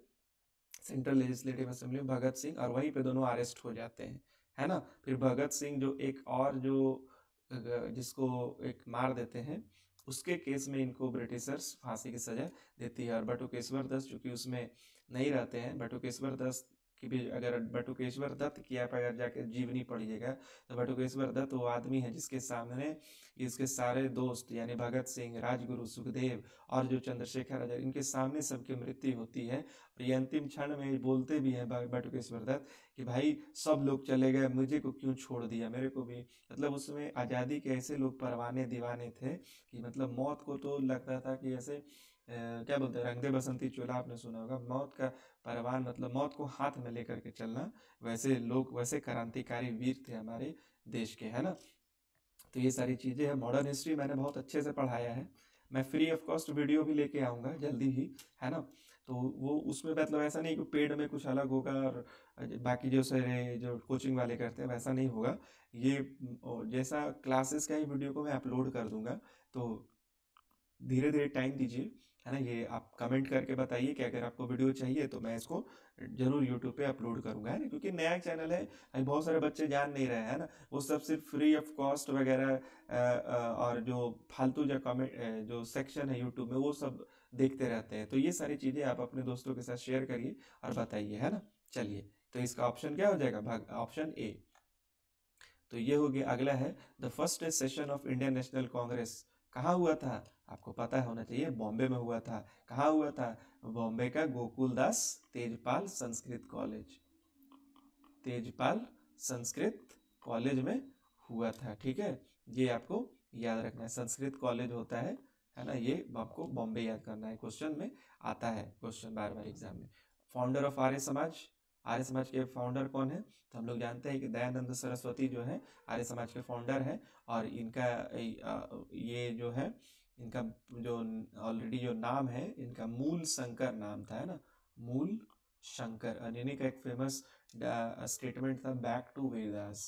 सेंट्रल लेजिस्लेटिव असेंबली में भगत सिंह, और वहीं पे दोनों अरेस्ट हो जाते हैं, है ना। फिर भगत सिंह जो एक और जो जिसको एक मार देते हैं, उसके केस में इनको ब्रिटिशर्स फांसी की सजा देती है। और बटुकेश्वर दत्त चूंकि उसमें नहीं रहते हैं, बटुकेश्वर दत्त की भी, अगर बटुकेश्वर दत्त की आप अगर जाके जीवनी पढ़िएगा, तो बटुकेश्वर दत्त वो आदमी है जिसके सामने इसके सारे दोस्त, यानी भगत सिंह, राजगुरु, सुखदेव और जो चंद्रशेखर आजाद, इनके सामने सबकी मृत्यु होती है। और ये अंतिम क्षण में बोलते भी हैं बटुकेश्वर दत्त कि भाई सब लोग चले गए, मुझे को क्यों छोड़ दिया, मेरे को भी, मतलब उसमें आज़ादी के ऐसे लोग परवाने दीवाने थे कि मतलब मौत को तो लगता था कि ऐसे क्या बोलते हैं, रंग दे बसंती चोला, आपने सुना होगा, मौत का परवान, मतलब मौत को हाथ में लेकर के चलना, वैसे लोग, वैसे क्रांतिकारी वीर थे हमारे देश के, है ना। तो ये सारी चीज़ें हैं, मॉडर्न हिस्ट्री मैंने बहुत अच्छे से पढ़ाया है, मैं फ्री ऑफ कॉस्ट वीडियो भी लेके आऊँगा जल्दी ही, है ना। तो वो उसमें मतलब ऐसा नहीं कि पेड में कुछ अलग होगा और बाकी जो सारे जो कोचिंग वाले करते हैं वैसा नहीं होगा, ये जैसा क्लासेस का ही वीडियो को मैं अपलोड कर दूंगा। तो धीरे धीरे टाइम दीजिए, है ना। ये आप कमेंट करके बताइए कि अगर आपको वीडियो चाहिए तो मैं इसको जरूर यूट्यूब पे अपलोड करूंगा, है ना, क्योंकि नया चैनल है, अभी बहुत सारे बच्चे जान नहीं रहे हैं ना, वो सब सिर्फ फ्री ऑफ कॉस्ट वगैरह और जो फालतू जो कमेंट जो सेक्शन है यूट्यूब में वो सब देखते रहते हैं। तो ये सारी चीज़ें आप अपने दोस्तों के साथ शेयर करिए और बताइए, है ना। चलिए, तो इसका ऑप्शन क्या हो जाएगा? Option A. तो ये हो गया। अगला है the first session of Indian National Congress कहाँ हुआ था? आपको पता होना चाहिए, बॉम्बे में हुआ था। कहाँ हुआ था? बॉम्बे का गोकुलदास तेजपाल संस्कृत कॉलेज, तेजपाल संस्कृत कॉलेज में हुआ था। ठीक है, ये आपको याद रखना है, संस्कृत कॉलेज होता है ना, ये आपको बॉम्बे याद करना है, क्वेश्चन में आता है, क्वेश्चन बार बार एग्जाम में। फाउंडर ऑफ आर्य समाज, आर्य समाज के फाउंडर कौन है? तो हम लोग जानते हैं कि दयानंद सरस्वती जो है आर्य समाज के फाउंडर है, और इनका ये जो है, इनका जो ऑलरेडी जो नाम है, इनका मूल शंकर नाम था, है ना, मूल शंकर। और इन्हीं का एक फेमस स्टेटमेंट था, बैक टू वेदास,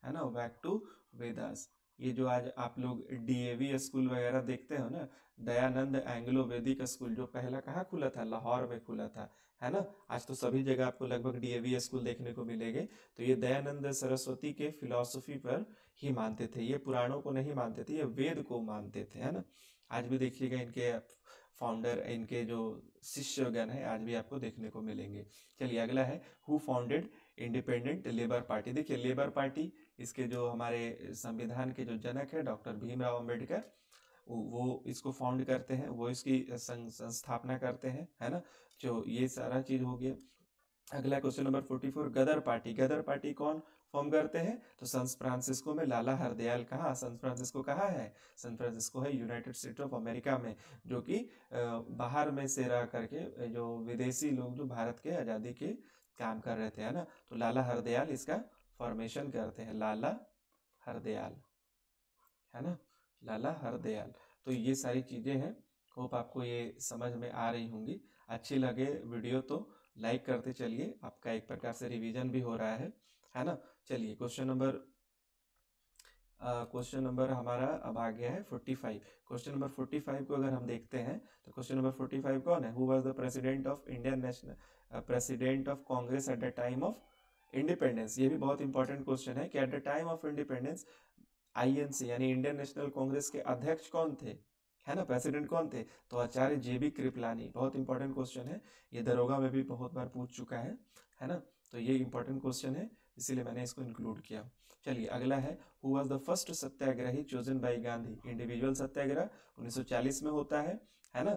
है ना, बैक टू वेदास। ये जो आज आप लोग डीएवी स्कूल वगैरह देखते हो ना, दयानंद एंग्लो वैदिक स्कूल, जो पहला कहाँ खुला था? लाहौर में खुला था, है ना। आज तो सभी जगह आपको लगभग डीएवी स्कूल देखने को मिलेंगे। तो ये दयानंद सरस्वती के फिलॉसफी पर ही मानते थे, ये पुराणों को नहीं मानते थे, ये वेद को मानते थे, है ना। आज भी देखिएगा इनके फाउंडर, इनके जो शिष्यगण है आज भी आपको देखने को मिलेंगे। चलिए अगला है, who founded independent labour party. देखिए लेबर पार्टी, इसके जो हमारे संविधान के जो जनक है डॉक्टर भीमराव अंबेडकर, वो इसको फाउंड करते हैं, वो इसकी संस्थापना करते हैं, है ना। जो ये सारा चीज हो गया। अगला क्वेश्चन नंबर 44, गदर पार्टी। गदर पार्टी कौन फॉर्म करते हैं? तो सैन फ्रांसिस्को में लाला हरदयाल। कहाँ? सैन फ्रांसिस्को कहाँ है? सैन फ्रांसिस्को है यूनाइटेड स्टेट ऑफ अमेरिका में, जो कि बाहर में से रह करके जो विदेशी लोग जो भारत के आज़ादी के काम कर रहे थे, है ना, तो लाला हरदयाल इसका फॉर्मेशन करते हैं, लाला हरदयाल, है ना, लाला हरदयाल। तो ये सारी चीजें हैं, होप आपको ये समझ में आ रही होंगी। अच्छी लगे वीडियो तो लाइक करते चलिए, आपका एक प्रकार से रिवीजन भी हो रहा है ना। चलिए क्वेश्चन नंबर हमारा अब आ गया है 45। क्वेश्चन नंबर 45 को अगर हम देखते हैं तो क्वेश्चन नंबर 45 कौन है? Who was the president of Indian national president of Congress eight the time of independence. ये भी बहुत इंपॉर्टेंट क्वेश्चन है कि eight the time of independence INC यानी इंडियन नेशनल कांग्रेस के अध्यक्ष कौन थे, है ना, प्रेसिडेंट कौन थे? तो आचार्य जेबी कृपलानी। बहुत इंपॉर्टेंट क्वेश्चन है, ये दरोगा में भी बहुत बार पूछ चुका है ना। तो ये इंपॉर्टेंट क्वेश्चन है, इसीलिए मैंने इसको इंक्लूड किया। चलिए अगला है, who was the first satyagrahi chosen by Gandhi. Individual satyagraha 1940 में होता है ना।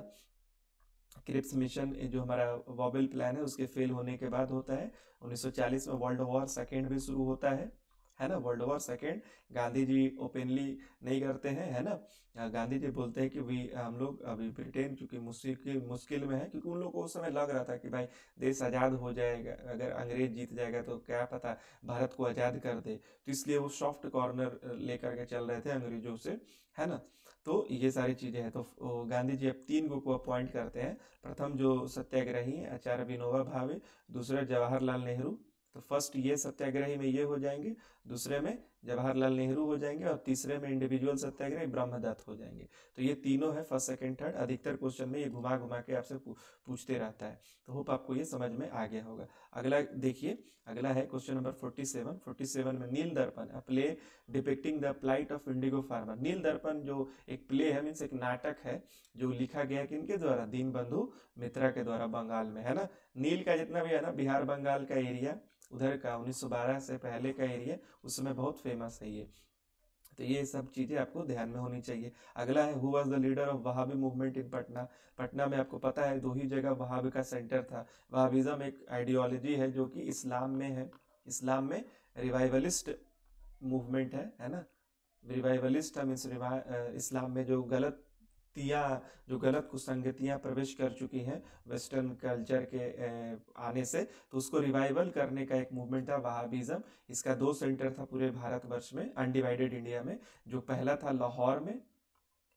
क्रिप्स मिशन जो हमारा वॉबल प्लान है उसके फेल होने के बाद होता है। 1940 में वर्ल्ड वॉर सेकेंड भी शुरू होता है ना, world war second. Gandhi ji openly नहीं करते हैं, है ना। गांधी जी बोलते हैं कि हम लोग अभी ब्रिटेन चूंकि मुश्किल में है, क्योंकि उन लोगों को उस समय लग रहा था कि भाई देश आज़ाद हो जाएगा, अगर अंग्रेज जीत जाएगा तो क्या पता भारत को आज़ाद कर दे, तो इसलिए वो सॉफ्ट कॉर्नर लेकर के चल रहे थे अंग्रेजों से, है ना। तो ये सारी चीजें हैं। तो गांधी जी अब 3 को अपॉइंट करते हैं। प्रथम जो सत्याग्रही है आचार्य विनोबा भावे, दूसरा जवाहरलाल नेहरू। तो फर्स्ट ये सत्याग्रही में ये हो जाएंगे, दूसरे में जवाहरलाल नेहरू हो जाएंगे, और तीसरे में इंडिविजुअल सत्याग्रही ब्रह्मदत्त हो जाएंगे। तो ये तीनों है, फर्स्ट सेकंड थर्ड। अधिकतर क्वेश्चन में ये घुमा घुमा के आपसे पूछते रहता है। तो होप आपको ये समझ में आ गया होगा। अगला देखिए, अगला है क्वेश्चन नंबर 47। 47 में Nil Darpan, a play depicting the plight of indigo farmer. Nil Darpan जो एक प्ले है, मीन्स एक नाटक है, जो लिखा गया किनके द्वारा? दीनबंधु मित्रा के द्वारा, बंगाल में, है ना। नील का जितना भी है ना, बिहार बंगाल का एरिया, उधर का 1912 से पहले का एरिया, उस समय बहुत फेमस है ये। तो ये सब चीजें आपको ध्यान में होनी चाहिए। अगला है, who was the leader of Wahhabi movement in Patna. Patna में आपको पता है 2 ही जगह वहाबी का सेंटर था। वहाबिज्म एक आइडियोलॉजी है जो कि इस्लाम में है, इस्लाम में रिवाइवलिस्ट मूवमेंट है ना। रिवाइवलिस्ट मीन्स इस्लाम में जो गलत कुसंगतियां प्रवेश कर चुकी हैं वेस्टर्न कल्चर के आने से, तो उसको रिवाइवल करने का एक मूवमेंट था वहाबिज्म। इसका 2 सेंटर था पूरे भारतवर्ष में, अनडिवाइडेड इंडिया में। जो पहला था लाहौर में,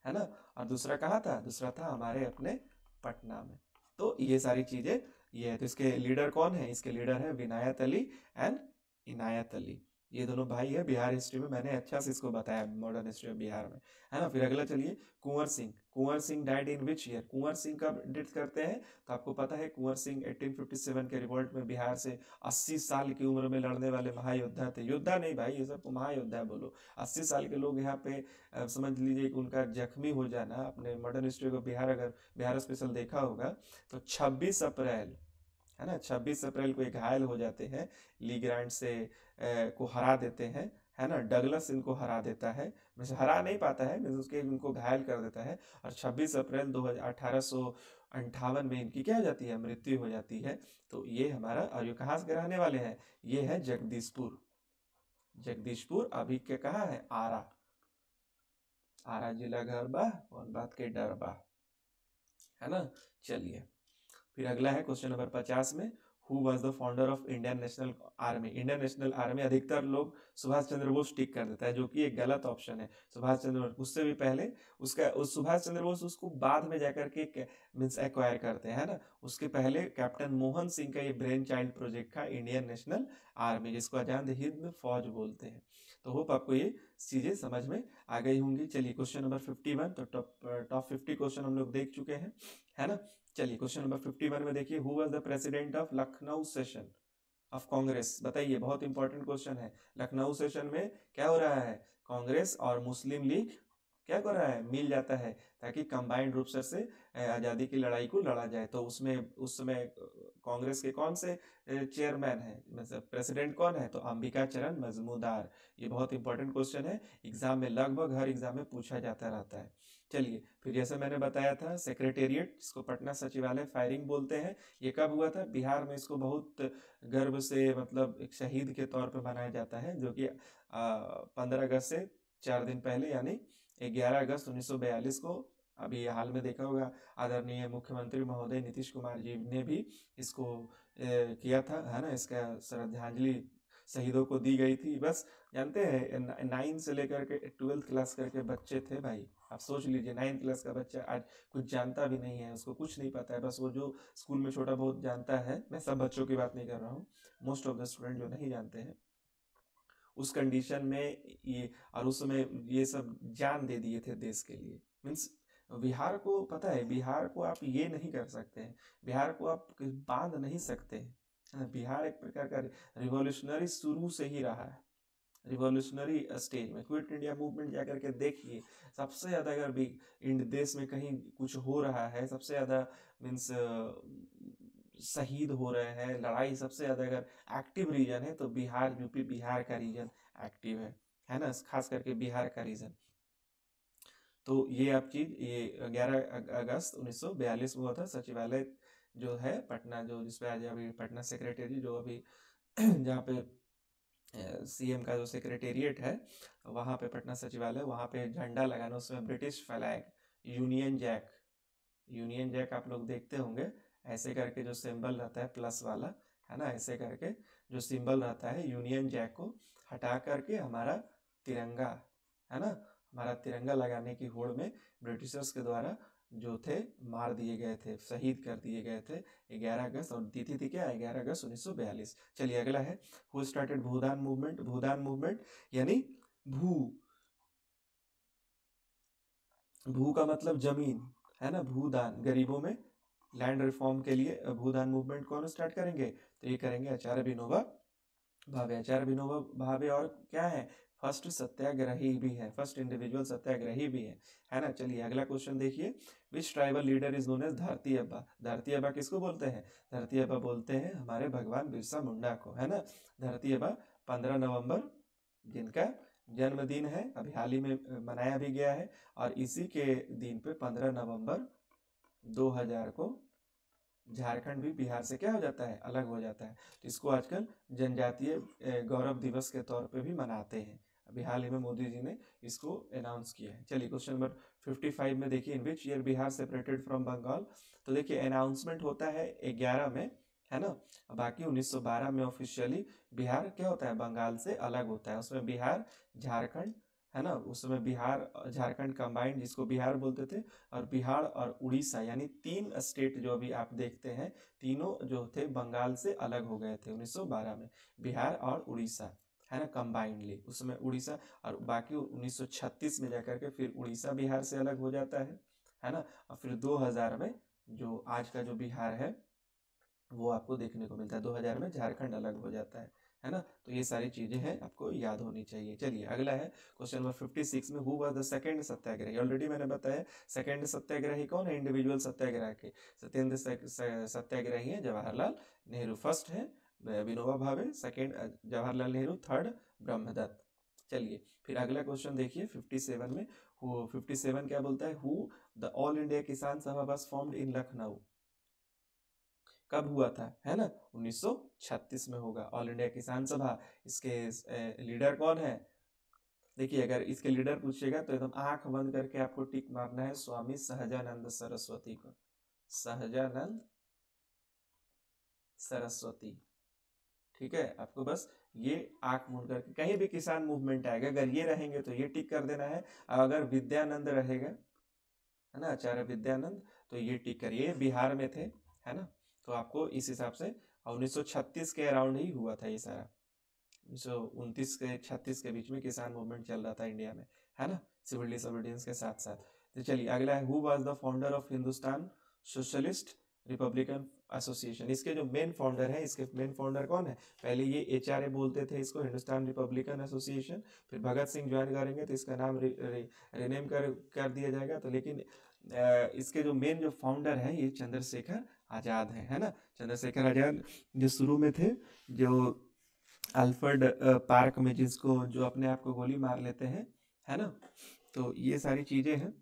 है ना, और दूसरा कहाँ था? दूसरा था हमारे अपने पटना में। तो ये सारी चीजें ये है। तो इसके लीडर कौन है? इसके लीडर है विनायत अली एंड इनायत अली। ये दोनों भाई है। बिहार हिस्ट्री में मैंने अच्छा से इसको बताया, मॉडर्न हिस्ट्री ऑफ बिहार में, है ना। फिर अगला चलिए, Kunwar Singh. Kunwar Singh died in which year? Kunwar Singh कब डेथ करते हैं? तो आपको पता है कुंवर सिंह 1857 के रिवोल्ट में बिहार से 80 साल की उम्र में लड़ने वाले महायोद्धा थे। योद्धा नहीं भाई, ये सबको महायोद्धा बोलो। 80 साल के लोग यहाँ पे समझ लीजिए कि उनका जख्मी हो जाना। अपने मॉडर्न हिस्ट्री को अगर बिहार स्पेशल देखा होगा तो 26 अप्रैल, है ना, 26 अप्रैल को घायल हो जाते हैं, ली ग्रांट से को हरा देते हैं, है ना, डगलस इनको हरा देता है, वैसे हरा नहीं पाता है, उसके इनको घायल कर देता है, और 26 अप्रैल 1858 में इनकी क्या हो जाती है, मृत्यु हो जाती है। तो ये हमारा, और ये कहाँ के रहने वाले हैं, ये है जगदीशपुर। जगदीशपुर अभी के कहाँ है, आरा। आरा जिला घर बा, कौन बात के डर बा, है ना। चलिए फिर अगला है क्वेश्चन नंबर 50 में, who was the founder of Indian national army. Indian national army अधिकतर लोग सुभाष चंद्र बोस टिक कर देता है, जो कि एक गलत ऑप्शन है। सुभाष चंद्र बोस उससे भी पहले, उसका उस सुभाष चंद्र बोस उसको बाद में जाकर के मीन्स एक्वायर करते हैं, है ना। उसके पहले कैप्टन मोहन सिंह का ये ब्रेन चाइल्ड प्रोजेक्ट था, इंडियन नेशनल आर्मी, जिसको आजाद हिंद फौज बोलते हैं। तो होप आपको ये चीजें समझ में आ गई होंगी। चलिए क्वेश्चन नंबर 51, तो टॉप 50 क्वेश्चन हम लोग देख चुके हैं, है ना। चलिए क्वेश्चन नंबर 51 में देखिए, who was the president of Lucknow session of Congress. बताइए, बहुत इंपॉर्टेंट क्वेश्चन है। लखनऊ सेशन में क्या हो रहा है, कांग्रेस और मुस्लिम लीग क्या कर रहा है, मिल जाता है, ताकि कंबाइंड रूप से आजादी की लड़ाई को लड़ा जाए। तो उसमें उस समय कांग्रेस के कौन से चेयरमैन है, मतलब प्रेसिडेंट कौन है, तो अंबिका चरण मजमूदार। ये बहुत इंपॉर्टेंट क्वेश्चन है, एग्जाम में लगभग हर एग्जाम में पूछा जाता रहता है। चलिए फिर जैसे मैंने बताया था, सेक्रेटेरिएट जिसको पटना सचिवालय फायरिंग बोलते हैं, ये कब हुआ था, बिहार में इसको बहुत गर्व से, मतलब एक शहीद के तौर पे मनाया जाता है, जो कि 15 अगस्त से 4 दिन पहले, यानी 11 अगस्त 1942 को। अभी हाल में देखा होगा, आदरणीय मुख्यमंत्री महोदय नीतीश कुमार जी ने भी इसको किया था, है ना। इसका श्रद्धांजलि शहीदों को दी गई थी। बस जानते हैं, 9 से लेकर के 12th क्लास करके बच्चे थे भाई। आप सोच लीजिए, 9th क्लास का बच्चा आज कुछ जानता भी नहीं है, उसको कुछ नहीं पता है। बस वो जो स्कूल में छोटा बहुत जानता है, मैं सब बच्चों की बात नहीं कर रहा हूँ, मोस्ट ऑफ द स्टूडेंट जो नहीं जानते हैं, उस कंडीशन में ये, और उस समय ये सब जान दे दिए थे देश के लिए। मीन्स बिहार को पता है, बिहार को आप ये नहीं कर सकते हैं, बिहार को आप बांध नहीं सकते हैं। बिहार एक प्रकार का रिवॉल्यूशनरी शुरू से ही रहा है, रिवॉल्यूशनरी स्टेज में। क्विट इंडिया मूवमेंट जाकर के देखिए, सबसे ज़्यादा अगर भी देश में कहीं कुछ हो रहा है, सबसे ज़्यादा मीन्स शहीद हो रहे हैं, लड़ाई सबसे ज़्यादा अगर एक्टिव रीजन है, तो बिहार, यूपी, बिहार का रीजन एक्टिव है ना, खास करके बिहार का रीजन। तो ये आप चीज, ये 11 अगस्त 1942 में हुआ था। सचिवालय जो है पटना, जो जिसपे आज अभी पटना सेक्रेटरी, जो अभी जहाँ पे सीएम का जो सेक्रेटेरिएट है, वहाँ पे पटना सचिवालय, वहाँ पे झंडा लगाना, उसमें British flag, union jack, union jack आप लोग देखते होंगे, ऐसे करके जो सिंबल रहता है प्लस वाला, है ना, ऐसे करके जो सिंबल रहता है, यूनियन जैक को हटा करके हमारा तिरंगा, है ना, हमारा तिरंगा लगाने की होड़ में ब्रिटिशर्स के द्वारा जो थे मार दिए गए थे, शहीद कर दिए गए थे 11 अगस्त, और तिथि थी क्या, 11 अगस्त 1942। चलिए अगला है, who started Bhoodan movement. Bhoodan movement यानी भू, भू का मतलब जमीन, है ना, भूदान, गरीबों में लैंड रिफॉर्म के लिए भूदान मूवमेंट कौन स्टार्ट करेंगे, तो ये करेंगे आचार्य विनोबा भावे। आचार्य विनोबा भावे, और क्या है, फर्स्ट सत्याग्रही भी है, फर्स्ट इंडिविजुअल सत्याग्रही भी है ना। चलिए अगला क्वेश्चन देखिए, which tribal leader is known as Dharti Aba. धरती अब्बा किसको बोलते हैं, धरती अब्बा बोलते हैं हमारे भगवान बिरसा मुंडा को, है ना। धरती अब्बा 15 नवंबर जिनका जन्मदिन है, अभी हाल ही में मनाया भी गया है, और इसी के दिन पे 15 नवंबर 2000 को झारखंड भी बिहार से क्या हो जाता है, अलग हो जाता है। तो इसको आजकल जनजातीय गौरव दिवस के तौर पे भी मनाते हैं। अभी हाल ही में मोदी जी ने इसको अनाउंस किया है। चलिए क्वेश्चन नंबर 55 में देखिए, in which year Bihar separated from Bengal. तो देखिए अनाउंसमेंट होता है 11 में, है ना, बाकी 1912 में ऑफिशियली बिहार क्या होता है, बंगाल से अलग होता है। उसमें बिहार, झारखंड, है ना, उस समय बिहार झारखंड कंबाइंड, जिसको बिहार बोलते थे, और बिहार और उड़ीसा, यानी 3 स्टेट जो अभी आप देखते हैं, तीनों जो थे बंगाल से अलग हो गए थे 1912 में, बिहार और उड़ीसा, है ना, कंबाइंडली। उसमें उड़ीसा, और बाकी 1936 में जाकर के फिर उड़ीसा बिहार से अलग हो जाता है ना। और फिर 2000 में जो आज का जो बिहार है वो आपको देखने को मिलता है। 2000 में झारखंड अलग हो जाता है ना। तो ये सारी चीजें हैं, आपको याद होनी चाहिए। चलिए अगला है क्वेश्चन नंबर 56 में, who was the second satyagrahi. Already मैंने बताया सेकंड सत्याग्रही कौन है, इंडिविजुअल सत्याग्रह के सत्येंद्र सत्याग्रही है जवाहरलाल नेहरू। फर्स्ट है विनोबा भावे, सेकंड जवाहरलाल नेहरू, थर्ड ब्रह्मदत्त। चलिए फिर अगला क्वेश्चन देखिए 57 में। 57 क्या बोलता है, हु द ऑल इंडिया किसान सभा वाज फॉर्म्ड इन लखनऊ। कब हुआ था, है ना, 1936 में होगा ऑल इंडिया किसान सभा। इसके लीडर कौन है, देखिए अगर इसके लीडर पूछेगा तो एकदम आंख बंद करके आपको टिक मारना है, स्वामी सहजानंद सरस्वती को, सहजानंद सरस्वती। ठीक है, आपको बस ये आंख मूंद करके, कहीं भी किसान मूवमेंट आएगा अगर ये रहेंगे तो ये टिक कर देना है, और अगर विद्यानंद रहेगा, है ना, आचार्य विद्यानंद, तो ये टिक करिए, बिहार में थे, है ना, तो आपको इस हिसाब से 1936 के अराउंड ही हुआ था ये सारा। 1929 के 36 के बीच में किसान मूवमेंट चल रहा था इंडिया में, है ना, सिविल डिसोबीडियंस के साथ साथ। तो चलिए अगला है, who was the founder of Hindustan socialist Republican association. इसके जो मेन फाउंडर है, इसके मेन फाउंडर कौन है, पहले ये HRA बोलते थे इसको, हिंदुस्तान रिपब्लिकन एसोसिएशन, फिर भगत सिंह ज्वाइन करेंगे तो इसका नाम रिनेम कर दिया जाएगा। तो लेकिन इसके जो मेन जो फाउंडर है ये चंद्रशेखर आजाद है ना, चंद्रशेखर आजाद जो शुरू में थे, जो अल्फ्रेड पार्क में जिसको जो अपने आप को गोली मार लेते हैं, है ना, तो ये सारी चीजें हैं।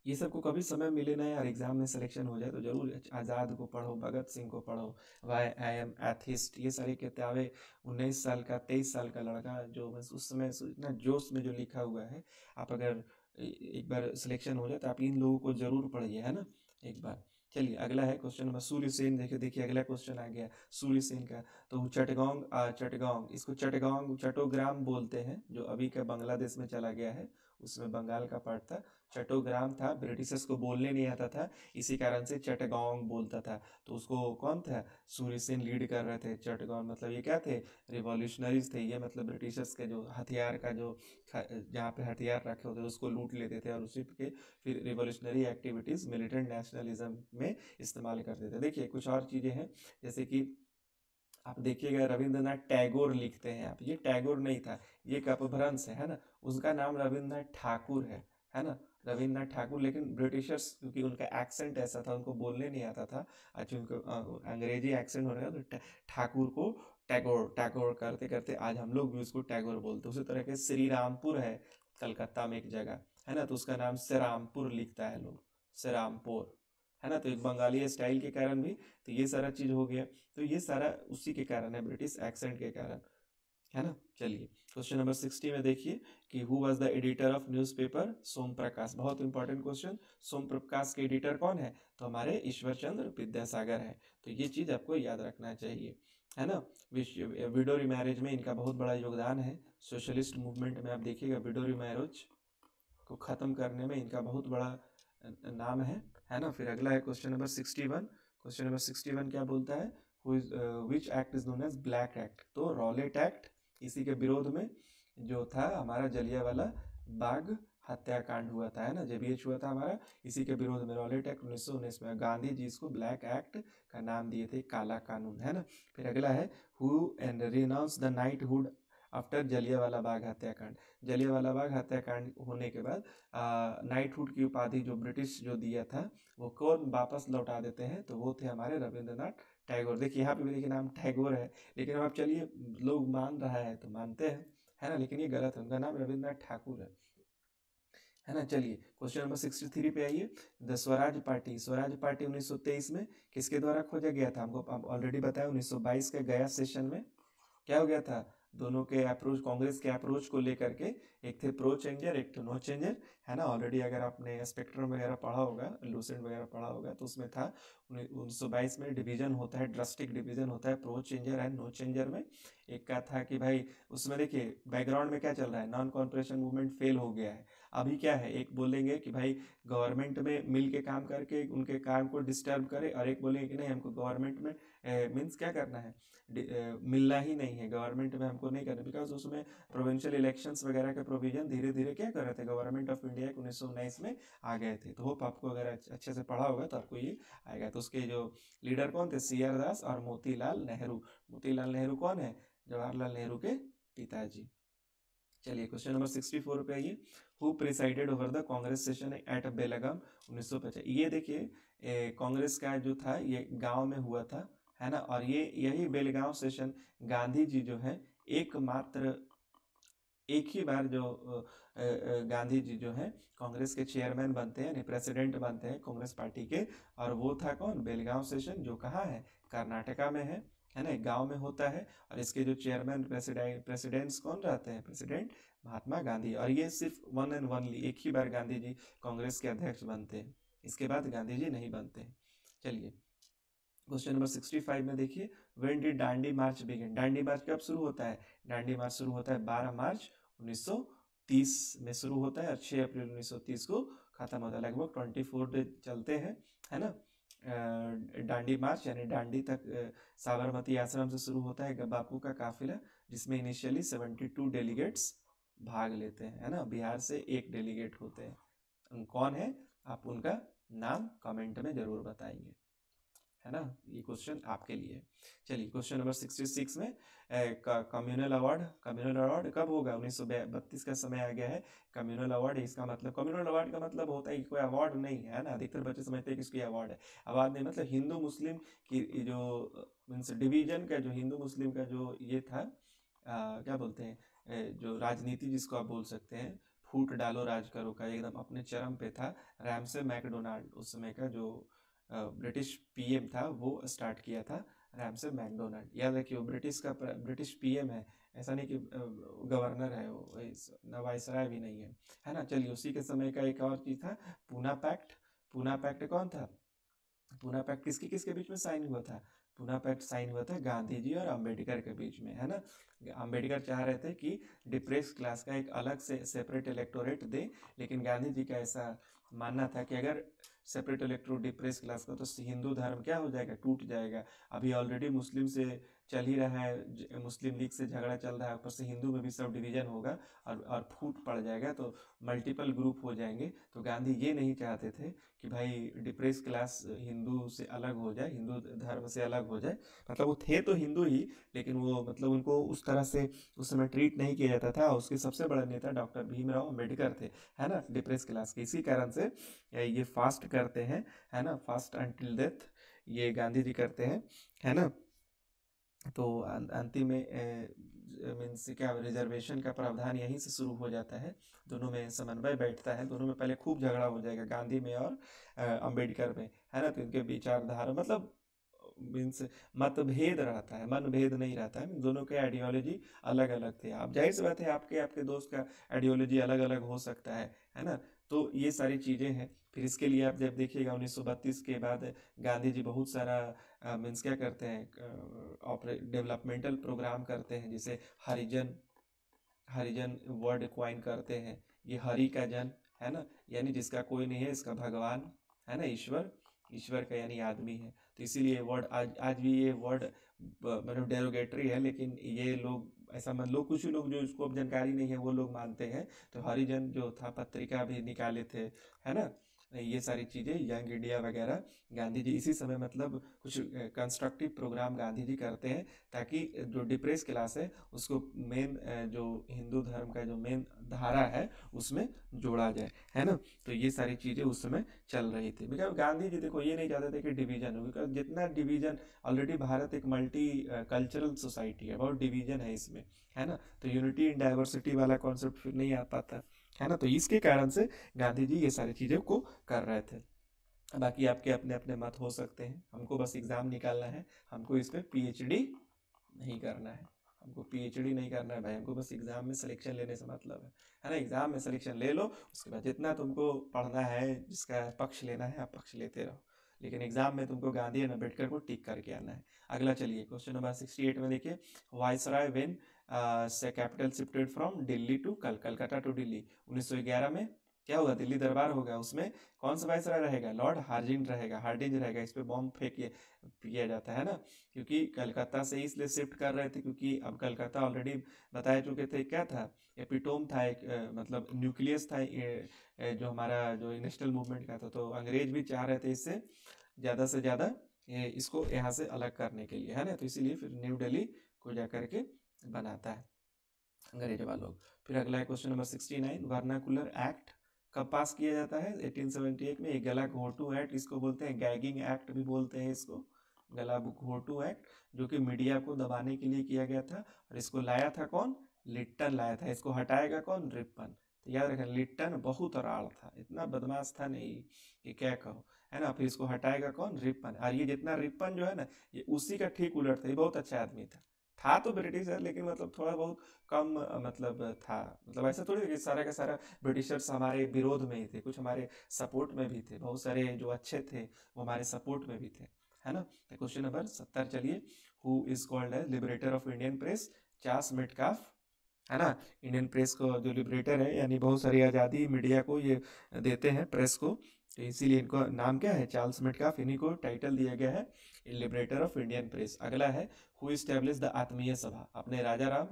ये सब को कभी समय मिले ना यार, एग्जाम में सिलेक्शन हो जाए तो जरूर आज़ाद को पढ़ो, भगत सिंह को पढ़ो, वाई आई एम एथिस्ट, ये सारी किताबें 19 साल का 23 साल का लड़का जो बस उस समय इतना जोश में जो लिखा हुआ है, आप अगर एक बार सिलेक्शन हो जाए तो आप इन लोगों को जरूर पढ़िए, है ना, एक बार। चलिए अगला है क्वेश्चन नंबर, सूर्य सेन। देखिए अगला क्वेश्चन आ गया सूर्य सेन का। तो चटगांव, इसको चटगांव चट्टोग्राम बोलते हैं, जो अभी का बांग्लादेश में चला गया है, उसमें बंगाल का पार्ट था, चट्टोग्राम था, ब्रिटिशर्स को बोलने नहीं आता था, इसी कारण से चटगांव बोलता था। तो उसको कौन था, सूर्य सेन लीड कर रहे थे। चटगांव मतलब ये क्या थे, रिवॉल्यूशनरीज थे ये, मतलब ब्रिटिशर्स के जो हथियार का जो जहाँ पे हथियार रखे होते थे उसको लूट लेते थे और उसी के फिर रिवॉल्यूशनरी एक्टिविटीज मिलिटेंट नेशनलिज्म में इस्तेमाल करते थे। देखिए कुछ और चीज़ें हैं, जैसे कि आप देखिएगा रविंद्रनाथ टैगोर लिखते हैं आप, ये टैगोर नहीं था, ये अपभ्रंश है ना, उसका नाम रविंद्रनाथ ठाकुर है ना, रविंद्रनाथ ठाकुर। लेकिन ब्रिटिशर्स क्योंकि उनका एक्सेंट ऐसा था, उनको बोलने नहीं आता था, अच्छा उनको अंग्रेजी एक्सेंट हो रहा है, तो ठाकुर को टैगोर टैगोर करते करते आज हम लोग भी उसको टैगोर बोलते हैं। उसी तरह के श्री रामपुर है कलकत्ता में एक जगह, है ना, तो उसका नाम श्रीरामपुर लिखता है लोग, श्रीरामपुर, है ना, तो एक बंगाली स्टाइल के कारण भी, तो ये सारा चीज हो गया। तो ये सारा उसी के कारण है, ब्रिटिश एक्सेंट के कारण, है ना। चलिए क्वेश्चन नंबर 60 में देखिए कि who was the editor of newspaper Som Prakash. बहुत इंपॉर्टेंट क्वेश्चन, सोम प्रकाश के एडिटर कौन है, तो हमारे ईश्वर चंद्र विद्यासागर है। तो ये चीज आपको याद रखना चाहिए, है ना। विडो रिमैरेज में इनका बहुत बड़ा योगदान है, सोशलिस्ट मूवमेंट में आप देखिएगा विडो रिमैरेज को खत्म करने में इनका बहुत बड़ा नाम है ना। फिर अगला है क्वेश्चन नंबर 61। क्वेश्चन नंबर 61 क्या बोलता है, which act is known as black act. तो रॉलेट एक्ट, इसी के विरोध में जो था हमारा जलियांवाला बाग हत्याकांड हुआ था, है ना, JBH हुआ था हमारा, इसी के विरोध में रॉलेट एक्ट 1919 में गांधी जी इसको ब्लैक एक्ट का नाम दिए थे, काला कानून, है ना। फिर अगला है who and renounce the knighthood after Jallianwala Bagh हत्याकांड। जलियांवाला बाग हत्याकांड होने के बाद नाइटहुड की उपाधि जो ब्रिटिश जो दिया था वो कौन वापस लौटा देते हैं, तो वो थे हमारे रविंद्रनाथ टैगोर। देखिए यहाँ पे भी देखिए नाम टैगोर है, लेकिन अब आप चलिए लोग मान रहा है तो मानते हैं, है ना, लेकिन ये गलत है, उनका नाम रविंद्रनाथ ठाकुर है ना। चलिए क्वेश्चन नंबर 63 पे आइए, the Swaraj party. Swaraj party 1923 में किसके द्वारा खोजा गया था, हमको ऑलरेडी बताया 1922 के गया सेशन में क्या हो गया था, दोनों के अप्रोच, कांग्रेस के अप्रोच को लेकर के, एक थे प्रो चेंजर एक थे नो चेंजर, है ना। ऑलरेडी अगर आपने स्पेक्ट्रम वगैरह पढ़ा होगा, लूसेंट वगैरह पढ़ा होगा, तो उसमें था 1922 में डिवीजन होता है, ड्रास्टिक डिवीजन होता है pro changer and no changer में। एक का था कि भाई उसमें देखिए बैकग्राउंड में क्या चल रहा है, नॉन कॉर्पोरेशन मूवमेंट फेल हो गया है। अभी क्या है, एक बोलेंगे कि भाई गवर्नमेंट में मिल के काम करके उनके काम को डिस्टर्ब करे, और एक बोलेंगे कि नहीं हमको गवर्नमेंट में मीन्स क्या करना है, मिलना ही नहीं है, गवर्नमेंट में हमको नहीं करना, बिकॉज उसमें प्रोविंशियल इलेक्शंस वगैरह के प्रोविजन धीरे धीरे क्या कर रहे थे, गवर्नमेंट ऑफ इंडिया 1919 में आ गए थे। तो होप आपको अगर अच्छे से पढ़ा होगा तो आपको ये आएगा। तो उसके जो लीडर कौन थे, CR दास और मोतीलाल नेहरू। मोतीलाल नेहरू कौन है, जवाहरलाल नेहरू के पिताजी। चलिए क्वेश्चन नंबर 64 पे आइए, who presided over the Congress session at Belgaum 1950। ये देखिए कांग्रेस का जो था ये गांव में हुआ था, है ना, और ये यही बेलगांव सेशन गांधी जी जो है एकमात्र एक ही बार जो गांधी जी जो है कांग्रेस के चेयरमैन बनते हैं, यानी प्रेसिडेंट बनते हैं कांग्रेस पार्टी के। और वो था कौन? बेलगांव सेशन, जो कहाँ है? कर्नाटका में है ना, एक गांव में होता है। और इसके जो चेयरमैन प्रेसिडेंट्स कौन रहते हैं? प्रेसिडेंट महात्मा गांधी। और ये सिर्फ वन एंड ओनली एक ही बार गांधी जी कांग्रेस के अध्यक्ष बनते हैं, इसके बाद गांधी जी नहीं बनते हैं। चलिए क्वेश्चन नंबर 65 में देखिए, when did Dandi march begin? Dandi march कब शुरू होता है? दांडी मार्च शुरू होता है 12 मार्च 1930 में शुरू होता है और 6 अप्रैल 1930 को खत्म होता है। लगभग 24 डे चलते हैं, है ना। दांडी मार्च यानी दांडी तक साबरमती आश्रम से शुरू होता है बापू का काफिला, जिसमें इनिशियली 72 डेलीगेट्स भाग लेते हैं, है ना। बिहार से एक डेलीगेट होते हैं, कौन है? आप उनका नाम कमेंट में जरूर बताएंगे, है ना। ये क्वेश्चन आपके लिए है। चलिए क्वेश्चन नंबर 66 में कम्युनल अवार्ड कब होगा? 1932 का समय आ गया है। कम्युनल अवार्ड, इसका मतलब कम्युनल अवार्ड का मतलब होता है कि कोई अवार्ड नहीं है ना, अधिकतर बच्चे समझते हैं कि इसकी अवार्ड है। अवार्ड नहीं, मतलब हिंदू मुस्लिम की जो मीन्स डिवीजन का, जो हिंदू मुस्लिम का जो ये था, क्या बोलते हैं, जो राजनीति जिसको आप बोल सकते हैं, फूट डालो राज करो का एकदम अपने चरम पे था। रैमसे मैकडोनाल्ड उस समय का जो ब्रिटिश पीएम था, वो स्टार्ट किया था रैमसे मैकडोनाल्ड। याद रखिए वो ब्रिटिश पीएम है, ऐसा नहीं कि गवर्नर है वो, वाइसराय भी नहीं है ना। चलिए उसी के समय का एक और चीज था, पूना पैक्ट। पूना पैक्ट कौन था? पूना पैक्ट किसके किसके बीच में साइन हुआ था? पूना पैक्ट साइन हुआ था गांधी जी और अंबेडकर के बीच में, है ना। अंबेडकर चाह रहे थे कि डिप्रेस क्लास का एक अलग से सेपरेट इलेक्टोरेट दे, लेकिन गांधी जी का ऐसा मानना था कि अगर सेपरेट इलेक्टोरेट डिप्रेस क्लास का तो हिंदू धर्म क्या हो जाएगा? टूट जाएगा। अभी ऑलरेडी मुस्लिम से चल ही रहा है, मुस्लिम लीग से झगड़ा चल रहा है, ऊपर से हिंदू में भी सब डिवीजन होगा और फूट पड़ जाएगा, तो मल्टीपल ग्रुप हो जाएंगे। तो गांधी ये नहीं चाहते थे कि भाई डिप्रेस क्लास हिंदू से अलग हो जाए, हिंदू धर्म से अलग हो जाए। मतलब वो थे तो हिंदू ही, लेकिन वो मतलब उनको उस तरह से उस समय ट्रीट नहीं किया जाता था। उसके सबसे बड़े नेता डॉक्टर भीमराव अंबेडकर थे, है ना, डिप्रेस क्लास के। इसी कारण से ये फास्ट करते हैं, है ना, फास्ट अंटिल डेथ ये गांधी जी करते हैं, है ना। तो अंतिम में मीन्स क्या, रिजर्वेशन का प्रावधान यहीं से शुरू हो जाता है। दोनों में समन्वय बैठता है, दोनों में पहले खूब झगड़ा हो जाएगा, गांधी में और अंबेडकर में, है ना। तो इनके विचारधारा मतलब मीन्स मतभेद रहता है, मनभेद नहीं रहता है। दोनों के आइडियोलॉजी अलग अलग थे। आप जाहिर सी बात है आपके आपके दोस्त का आइडियोलॉजी अलग अलग हो सकता है ना। तो ये सारी चीज़ें हैं। फिर इसके लिए आप जब देखिएगा 1932 के बाद गांधी जी बहुत सारा मीन्स क्या करते हैं, डेवलपमेंटल प्रोग्राम करते हैं, जैसे हरिजन हरिजन वर्ड क्वाइन करते हैं। ये हरि का जन, है ना, यानी जिसका कोई नहीं है, इसका भगवान, है ना, ईश्वर, ईश्वर का यानी आदमी है। तो इसीलिए वर्ड आज भी ये वर्ड मतलब डेरोगेटरी है, लेकिन ये लोग ऐसा मान लो, कुछ लोग जो इसको अब जानकारी नहीं है वो लोग मानते हैं। तो हरिजन जो था पत्रिका भी निकाले थे, है ना। ये सारी चीज़ें, यंग इंडिया वगैरह, गांधी जी इसी समय मतलब कुछ कंस्ट्रक्टिव प्रोग्राम गांधी जी करते हैं, ताकि जो डिप्रेस क्लास है उसको मेन जो हिंदू धर्म का जो मेन धारा है उसमें जोड़ा जाए, है ना। तो ये सारी चीज़ें उस समय चल रही थी। बिकॉज गांधी जी देखो ये नहीं चाहते थे कि डिवीजन हो, बिकॉज जितना डिवीजन, ऑलरेडी भारत एक मल्टी कल्चरल सोसाइटी है, बहुत डिवीजन है इसमें, है ना। तो यूनिटी इन डाइवर्सिटी वाला कॉन्सेप्ट फिर नहीं आ पाता, है ना। तो इसके कारण से गांधी जी ये सारी चीज़ों को कर रहे थे। बाकी आपके अपने अपने मत हो सकते हैं, हमको बस एग्ज़ाम निकालना है, हमको इस पर पीएचडी नहीं करना है। हमको पीएचडी नहीं करना है भाई, हमको बस एग्ज़ाम में सिलेक्शन लेने से मतलब है ना। एग्ज़ाम में सिलेक्शन ले लो, उसके बाद जितना तुमको पढ़ना है, जिसका पक्ष लेना है आप पक्ष लेते रहो, लेकिन एग्जाम में तुमको गांधी एंड अम्बेडकर को टिक करके आना है। अगला चलिए क्वेश्चन नंबर 68 में देखिए, वाइसराय व्हेन से capital shifted from Delhi to Calcutta to Delhi. 1911 में क्या होगा? दिल्ली दरबार होगा। उसमें कौन सा वाइसराय रहेगा? लॉर्ड हार्डिंज रहेगा। इस पे बॉम्ब फेंक किया जाता है ना, क्योंकि कलकत्ता से इसलिए शिफ्ट कर रहे थे क्योंकि अब कलकत्ता ऑलरेडी बता चुके थे क्या था, एपिटोम था, एक मतलब न्यूक्लियस था जो हमारा जो नेशनल मूवमेंट का था। तो अंग्रेज भी चाह रहे थे इससे ज़्यादा से ज़्यादा इसको यहाँ से अलग करने के लिए, है ना। तो इसीलिए फिर न्यू दिल्ली को जा करके बनाता है अंग्रेज वाला लोग। फिर अगला है क्वेश्चन नंबर 69, वर्नाकुलर एक्ट कब पास किया जाता है? 1878 में। गला घोटू एक्ट इसको बोलते हैं, गैगिंग एक्ट भी बोलते हैं इसको, गला घोटू एक्ट, जो कि मीडिया को दबाने के लिए किया गया था। और इसको लाया था कौन? लिट्टन लाया था। इसको हटाएगा कौन? रिपन। तो याद रखें लिट्टन बहुत राड़ था, इतना बदमाश था नहीं कि क्या कहो, है ना। फिर इसको हटाएगा कौन? रिपन। और ये जितना रिपन जो है ना, ये उसी का ठीक उलट था, ये बहुत अच्छा आदमी था तो ब्रिटिश है, लेकिन मतलब थोड़ा बहुत कम मतलब था। मतलब ऐसा थोड़ी कि सारा का सारा ब्रिटिशर्स हमारे विरोध में ही थे, कुछ हमारे सपोर्ट में भी थे, बहुत सारे जो अच्छे थे वो हमारे सपोर्ट में भी थे, है ना। तो क्वेश्चन नंबर 70 चलिए, who is called as liberator of Indian press? Charles Metcalfe, है ना। इंडियन प्रेस को जो लिबरेटर है, यानी बहुत सारी आज़ादी मीडिया को ये देते हैं, प्रेस को, तो इसीलिए इनको नाम क्या है? Charles Metcalfe. इन्हीं को टाइटल दिया गया है लिबरेटर ऑफ इंडियन प्रेस। अगला है हु इस्टेब्लिश द आत्मीय सभा? अपने राजा राम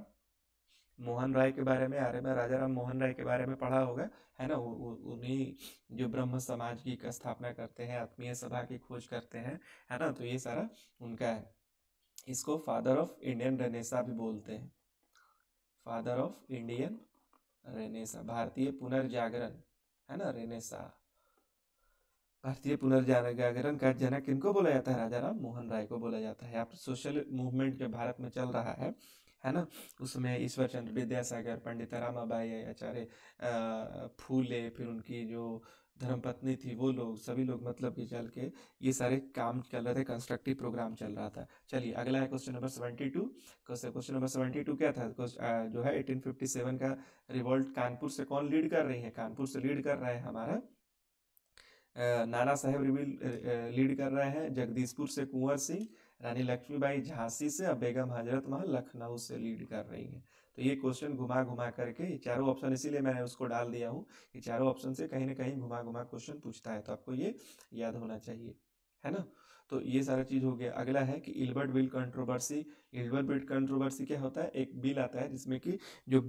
मोहन राय के बारे में, अरे मैं राजा राम मोहन राय के बारे में पढ़ा होगा, है ना। उन्हीं जो ब्रह्म समाज की स्थापना करते हैं, आत्मीय सभा की खोज करते हैं, है ना। तो ये सारा उनका है। इसको फादर ऑफ इंडियन रेनेसा भी बोलते हैं, फादर ऑफ इंडियन रेनेसा, भारतीय पुनर्जागरण, है ना, रेनेसा। भारतीय पुनर्जागरण का जनक किनको बोला जाता है? राजा राम मोहन राय को बोला जाता है। आप सोशल मूवमेंट जो भारत में चल रहा है ना, उसमें ईश्वर चंद्र विद्यासागर, पंडित रामाबाई, आचार्य फूले, फिर उनकी जो धर्मपत्नी थी, वो लोग सभी लोग मतलब कि चल के ये सारे काम चल रहे थे, कंस्ट्रक्टिव प्रोग्राम चल रहा था। चलिए अगला है क्वेश्चन नंबर 72। क्वेश्चन नंबर 72 क्या था? जो है 1857 का रिवॉल्ट कानपुर से कौन लीड कर रही है? कानपुर से लीड कर रहा है हमारा नाना साहेब लीड कर रहे हैं। जगदीशपुर से कुंवर सिंह, रानी लक्ष्मीबाई झांसी से, और बेगम हजरत महल लखनऊ से लीड कर रही हैं। तो ये क्वेश्चन घुमा घुमा करके, चारों ऑप्शन इसीलिए मैंने उसको डाल दिया हूँ कि चारों ऑप्शन से कहीं ना कहीं घुमा घुमा क्वेश्चन पूछता है, तो आपको ये याद होना चाहिए, है ना। तो ये सारा चीज हो गया। अगला है कि Ilbert bill controversy. Ilbert bill controversy क्या होता है? एक बिल आता है जिसमें कि जो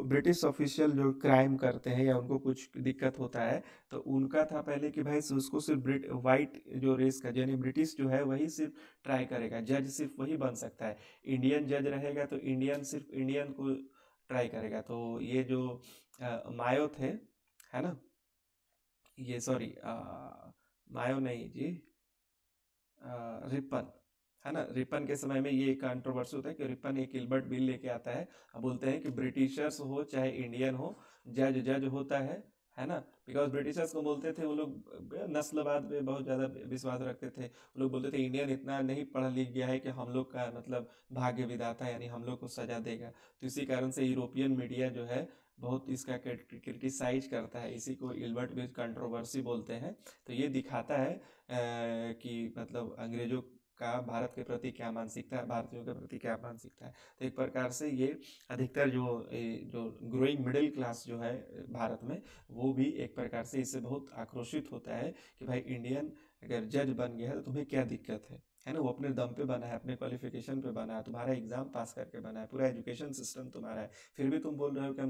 ब्रिटिश ऑफिशियल जो क्राइम करते हैं या उनको कुछ दिक्कत होता है, तो उनका था पहले कि भाई उसको सिर्फ वाइट जो रेस का, यानी ब्रिटिश जो है वही सिर्फ ट्राई करेगा, जज सिर्फ वही बन सकता है। इंडियन जज रहेगा तो इंडियन सिर्फ इंडियन को ट्राई करेगा। तो ये जो मायो थे, है ना, ये सॉरी मायो नहीं जी, रिपन, है ना। रिपन के समय में ये कंट्रोवर्सी होता है कि रिपन एक इल्बर्ट बिल लेके आता है। अब बोलते हैं कि ब्रिटिशर्स हो चाहे इंडियन हो, जज जज होता है ना। बिकॉज ब्रिटिशर्स को बोलते थे, वो लोग नस्लवाद पे बहुत ज़्यादा विश्वास रखते थे। वो लोग बोलते थे इंडियन इतना नहीं पढ़ लिख गया है कि हम लोग का मतलब भाग्य विधाता, यानी हम लोग को सजा देगा। तो इसी कारण से यूरोपियन मीडिया जो है बहुत इसका क्रिटिसाइज करता है, इसी को इल्बर्ट बिल कंट्रोवर्सी बोलते हैं। तो ये दिखाता है कि मतलब अंग्रेजों का भारत के प्रति क्या मानसिकता है, भारतीयों के प्रति क्या मानसिकता है। तो एक प्रकार से ये अधिकतर जो ग्रोइंग मिडिल क्लास जो है भारत में, वो भी एक प्रकार से इससे बहुत आक्रोशित होता है कि भाई इंडियन अगर जज बन गया है तो तुम्हें क्या दिक्कत है ना। वो अपने दम पे बना है, अपने क्वालिफिकेशन पे बना है, तुम्हारा एग्जाम पास करके बना है, पूरा एजुकेशन सिस्टम तुम्हारा है, फिर भी तुम बोल रहे हो कि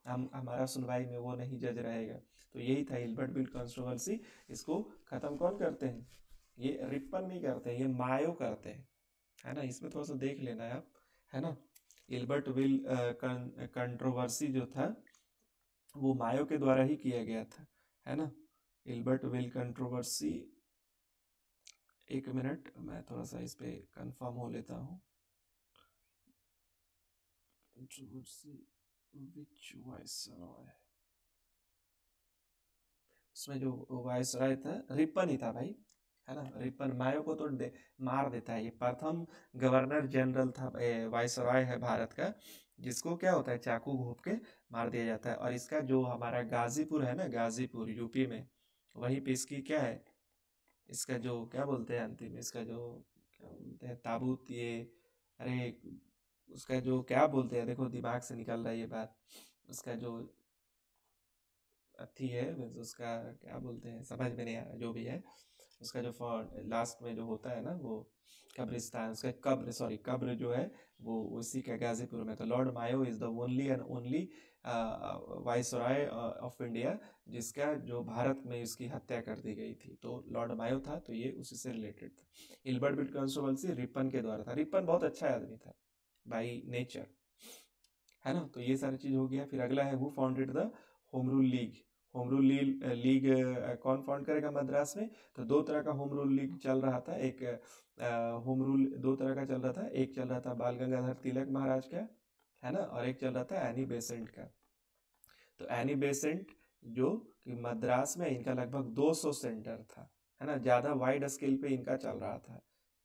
हमारा सुनवाई में वो नहीं जज रहेगा। तो यही था इल्बर्ट बिल कंट्रोवर्सी। इसको खत्म कौन करते हैं? ये रिपन नहीं करते हैं, ये मायो करते हैं, है ना। इसमें थोड़ा सा देख लेना है आप, है ना। इल्बर्ट विल कंट्रोवर्सी जो था वो मायो के द्वारा ही किया गया था, है ना। इल्बर्ट विल कंट्रोवर्सी, एक मिनट मैं थोड़ा सा इस पे कंफर्म हो लेता हूँ। कंट्रोवर्सी विच वायसरॉय, उसमें जो वायसरॉय था रिपन ही था भाई, है ना। रिपन मायो को तो मार देता है। ये प्रथम गवर्नर जनरल था, वायसरॉय है भारत का, जिसको क्या होता है चाकू घोंप के मार दिया जाता है। और इसका जो हमारा गाजीपुर है ना, गाजीपुर यूपी में, वहीं पे इसकी क्या है, इसका जो क्या बोलते हैं अंतिम, इसका जो क्या बोलते हैं ताबूत, ये अरे उसका जो क्या बोलते हैं, देखो दिमाग से निकल रहा है ये बात, उसका जो अथी है, उसका क्या बोलते हैं समझ में नहीं आ रहा, जो भी है उसका जो लास्ट में जो होता है ना, वो कब्रिस्तान, उसका कब्र, सॉरी कब्र जो है वो उसी का गाजीपुर में। तो lord Mayo is the only and only viceroy of India जिसका जो भारत में इसकी हत्या कर दी गई थी। तो लॉर्ड मायो था, तो ये उसी से रिलेटेड था। इल्बर्ट बिल कंट्रोवर्सी रिपन के द्वारा था। रिपन बहुत अच्छा आदमी था बाई नेचर, है ना। तो ये सारी चीज हो गया। फिर अगला है who founded the home rule league. Home rule league कौन फाउंड करेगा मद्रास में? तो दो तरह का होम रूल लीग चल रहा था। एक होम रूल दो तरह का चल रहा था। एक चल रहा था बाल गंगाधर तिलक महाराज का, है ना, और एक चल रहा था एनी बेसेंट का। तो एनी बेसेंट जो कि मद्रास में, इनका लगभग 200 सेंटर था, है ना, ज़्यादा वाइड स्केल पे इनका चल रहा था,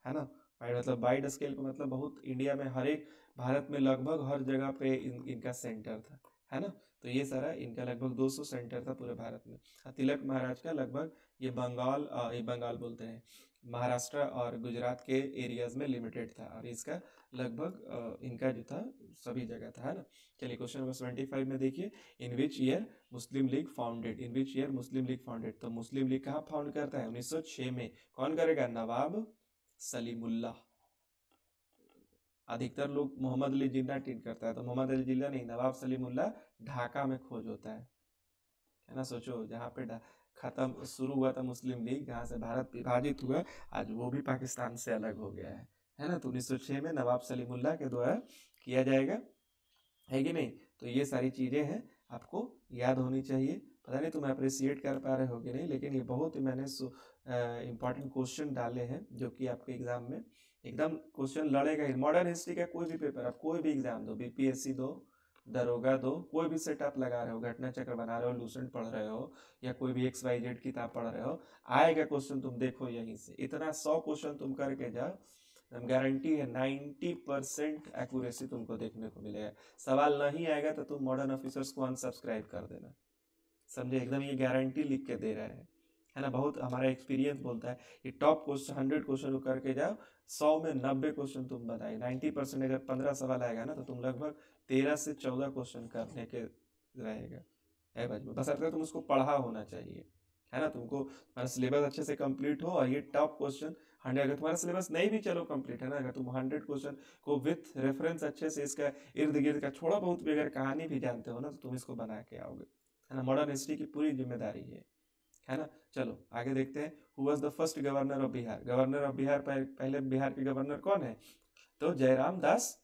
है ना। वाइड मतलब वाइड स्केल पे मतलब बहुत, इंडिया में हर एक, भारत में लगभग हर जगह पे इनका सेंटर था, है ना। तो ये सारा इनका लगभग 200 सेंटर था पूरे भारत में। तिलक महाराज का लगभग ये बंगाल बोलते हैं, महाराष्ट्र और गुजरात के एरियाज में लिमिटेड था, और इसका लगभग इनका जो था सभी जगह था, है ना। चलिए क्वेश्चन नंबर 75 में देखिए, in which year Muslim League founded, in which year Muslim League founded. तो मुस्लिम लीग कहाँ फाउंड करता है? 1906 में। कौन करेगा? नवाब सलीमुल्लाह। अधिकतर लोग मोहम्मद अली जिन्ना टीम करता है, तो मोहम्मद अली जिन्ना नहीं, नवाब सलीमुल्लाह ढाका में खोज होता है ना। सोचो, जहाँ पे खत्म शुरू हुआ था मुस्लिम लीग, जहाँ से भारत विभाजित हुआ, आज वो भी पाकिस्तान से अलग हो गया है ना। तो 1906 में नवाब सलीमुल्लाह के द्वारा किया जाएगा, है कि नहीं। तो ये सारी चीज़ें हैं, आपको याद होनी चाहिए। पता नहीं तुम अप्रिसिएट कर पा रहे हो कि नहीं, लेकिन ये बहुत ही मैंने इंपॉर्टेंट क्वेश्चन डाले हैं, जो कि आपके एग्जाम में एकदम क्वेश्चन लड़ेगा ही। मॉडर्न हिस्ट्री का कोई भी पेपर, आप कोई भी एग्जाम दो, बीपीएससी दो, दरोगा दो, कोई भी सेटअप लगा रहे हो, घटना चक्र बना रहे हो, लूसेंट पढ़ रहे हो, या कोई भी XYZ किताब पढ़ रहे हो, आएगा क्वेश्चन, तुम देखो यहीं से। इतना 100 क्वेश्चन तुम करके जाओ, गारंटी है 90% एक्यूरेसी तुमको देखने को मिलेगा। सवाल नहीं आएगा तो तुम मॉडर्न ऑफिसर्स को अनसब्सक्राइब कर देना, समझे, एकदम ये गारंटी लिख के दे रहे हैं, है ना। बहुत हमारा एक्सपीरियंस बोलता है कि टॉप क्वेश्चन 100 क्वेश्चन करके जाओ, 100 में 90 क्वेश्चन तुम बताए, 90%। अगर 15 सवाल आएगा ना, तो तुम लगभग 13 से 14 क्वेश्चन करने के रहेगा, है भाई। बस अगर तुम उसको पढ़ा होना चाहिए, है ना, तुमको तुम्हारा सिलेबस अच्छे से कंप्लीट हो, और ये टॉप क्वेश्चन 100, अगर तुम्हारा सिलेबस नहीं भी चलो कंप्लीट, है ना, अगर तुम 100 क्वेश्चन को विथ रेफरेंस अच्छे से, इसका इर्द गिर्द का थोड़ा बहुत भी अगर कहानी भी जानते हो ना, तो तुम इसको बना के आओगे, है ना। मॉडर्न हिस्ट्री की पूरी जिम्मेदारी है ना। चलो आगे देखते हैं। Who was the first governor of Bihar? Governor of Bihar, पहले बिहार के गवर्नर कौन है? तो जयराम दास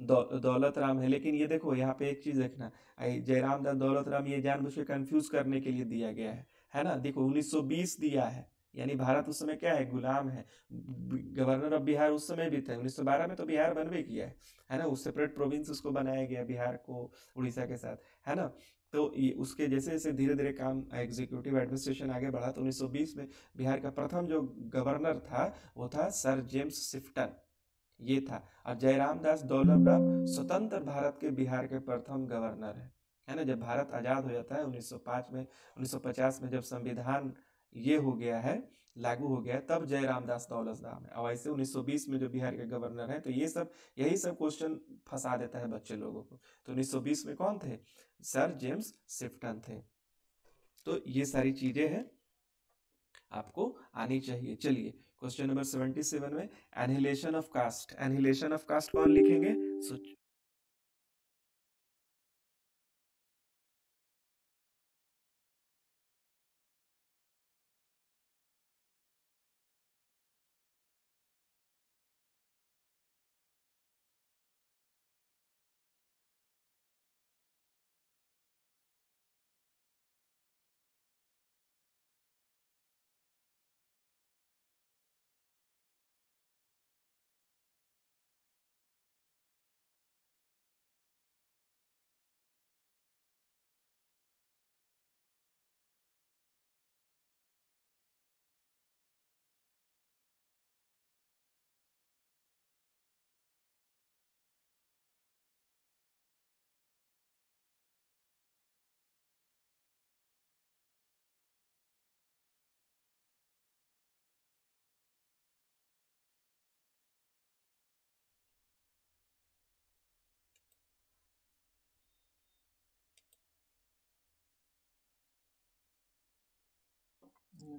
दौलत राम है। लेकिन ये देखो, यहाँ पे एक चीज देखना, जयराम दास दौलत राम ये जानबूझ के कंफ्यूज करने के लिए दिया गया है ना। देखो 1920 दिया है, यानी भारत उस समय क्या है? गुलाम है। गवर्नर ऑफ बिहार उस समय भी थे, 1912 में तो बिहार बन भी किया है ना। उस सेपरेट प्रोविंस उसको बनाया गया बिहार को उड़ीसा के साथ, है ना। तो ये उसके जैसे जैसे धीरे धीरे काम, एग्जीक्यूटिव एडमिनिस्ट्रेशन आगे बढ़ा, तो 1920 में बिहार का प्रथम जो गवर्नर था वो था सर जेम्स सिफ्टन, ये था। और जयराम दास दौलत राम स्वतंत्र भारत के बिहार के प्रथम गवर्नर है ना। जब भारत आजाद हो जाता है 1905 में, 1950 में जब संविधान ये हो गया है, लागू हो गया है, तब जयराम दास दौलत राम है। और ऐसे 1920 में जो बिहार के गवर्नर हैं, तो ये सब, यही सब क्वेश्चन फंसा देता है बच्चे लोगों को। तो 1920 में कौन थे? सर जेम्स सिफ्टन थे। तो ये सारी चीजें हैं, आपको आनी चाहिए। चलिए क्वेश्चन नंबर 77 में, annihilation of caste. Annihilation of caste कौन लिखेंगे?